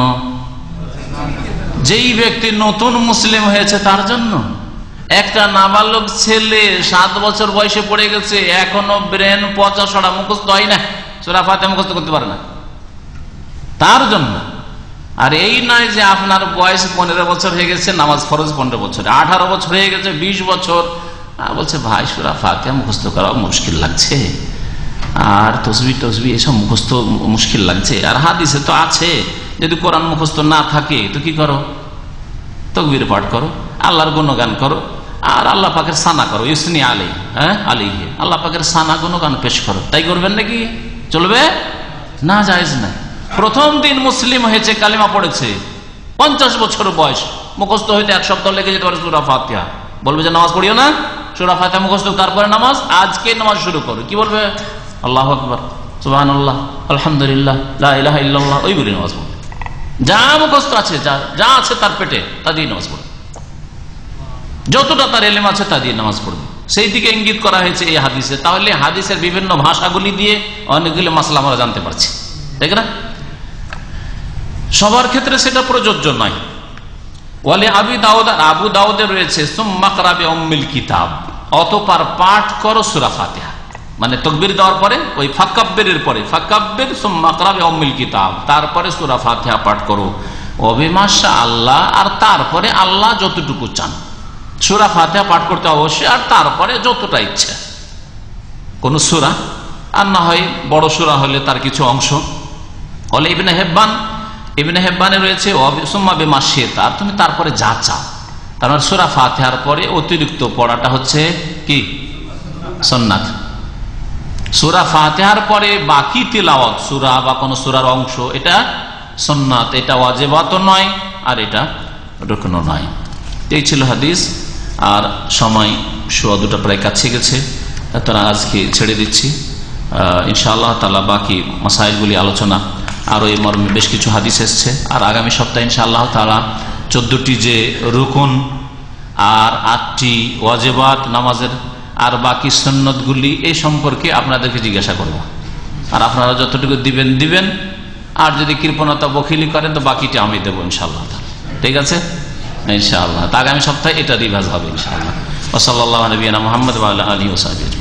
যেই ব্যক্তি নতুন মুসলিম হয়েছে তার জন্য। একটা নাবালক ছেলে 7 বছর বয়সে পড়ে গেছে, এখনো ব্রেন পচা সরা, মুখস্থ হয় না, সূরা ফাতিহা মুখস্থ করতে পারে না, তার জন্য। আর এই নয় যে আপনার বয়স 15 বছর হয়ে গেছে, নামাজ ফরজ 15 বছর, 18 বছর হয়ে গেছে, 20 বছর, বলছে ভাই সূরা ফাতিহা মুখস্থ করা মুশকিল লাগছে, আর তসবিহ টসবিহ এসব মুখস্থ মুশকিল লাগছে, আর হাদিসে তো আছে যদি কোরআন মুখস্থ না থাকে তো কি করো, তাকবীর পাঠ করো, আল্লাহর গুণগান করো, আর আল্লাহ পাকের সানা করো, ইউসনি আলী, হ্যাঁ আলীহে, আল্লাহ পাকের সানা গুণগান পেশ করো। তাই করবেন নাকি? চলবে না, জায়েজ নাই। প্রথম দিন মুসলিম হয়েছে, কালিমা পড়েছে, 50 বছর বয়স, মুখস্থ হইতে 1 সপ্তাহ লেগে যেতে পারে সূরা ফাতিহা, বলবে যে নামাজ পড়িও না, সূরা ফাতিহা মুখস্থ, তারপরে নামাজ, আজকে নামাজ শুরু করো, কি বলবে? আল্লাহু আকবার, সুবহানাল্লাহ, আলহামদুলিল্লাহ, লা ইলাহা ইল্লাল্লাহ, ওই বলে নামাজ পড়বে। যা মুখস্থ আছে, যা আছে তার পেটে, তা দিয়ে নামাজ পড়বে, যতটা তার ইলম আছে তা দিয়ে নামাজ পড়বে। সেই দিকে ইঙ্গিত করা হয়েছে এই হাদিসে। তাহলে হাদিসের বিভিন্ন ভাষাগুলি দিয়ে অনেকগুলো মাসলা আমরা জানতে পারছি, ঠিক না? সবার ক্ষেত্রে সেটা প্রযোজ্য নয়। ওয়ালি আবি দাউদ, আবু দাউদে রয়েছে সুম্মা ক্রা বি উম্মিল কিতাব, অতঃপর পাঠ করো সূরা ফাতিহা, মানে তাকবীর দেওয়ার পরে ওই ফাকাব্বিরের পরে, ফাকাব্বির সুম্মা ক্রা বি উম্মিল কিতাব, তারপরে সূরা ফাতিহা পাঠ করো, ওয়া বিমা শা আল্লাহ, আর তারপরে আল্লাহ যতটুকু চান। সূরা ফাতিহা পাঠ করতে অবশ্যই, আর তারপরে যতটা ইচ্ছা, কোন সূরা, আর না হয় বড় সূরা হলে তার কিছু অংশ। বলে ইবনে হেব্বানে রয়েছে সুম্মা বিমা শিতা, আর তুমি তারপরে যা চাও। তার মানে সূরা ফাতিহার পরে অতিরিক্ত পড়াটা হচ্ছে কি? সুন্নাত। সূরা ফাতিহার পরে বাকি তিলাওয়াত, সূরা বা কোন সূরার অংশ, এটা সুন্নাত, এটা ওয়াজিবাত নয়, আর এটা রুকন নয়। এই ছিল হাদিস। আর সময় 2:15 প্রায় কাছে গেছে, তারা আজকে ছেড়ে দিচ্ছি। ইনশাআল্লাহ তাআলা বাকি মাসাইলগুলি আলোচনা, আরো এই মর্মে বেশ কিছু হাদিস এসছে। আর আগামী সপ্তাহে ইনশাআল্লাহ তাআলা 14টি যে রুকুন আর 8টি ওয়াজিবাত নামাজের আর বাকি সুন্নতগুলি, এই সম্পর্কে আপনাদেরকে জিজ্ঞাসা করব। আর আপনারা যতটুকু দিবেন, আর যদি কৃপণতা বখিলি করেন তো বাকিটা আমি দেবো ইনশাআল্লাহ। ঠিক আছে ইনশাআল্লাহ। তা আগামী সপ্তাহে এটা রিভাইজ হবে ইনশাআল্লাহ। ওয়া সাল্লাল্লাহু আলা নবিয়িনা মুহাম্মদ ওয়া আলা আলিহি ওয়া সাহবিহি।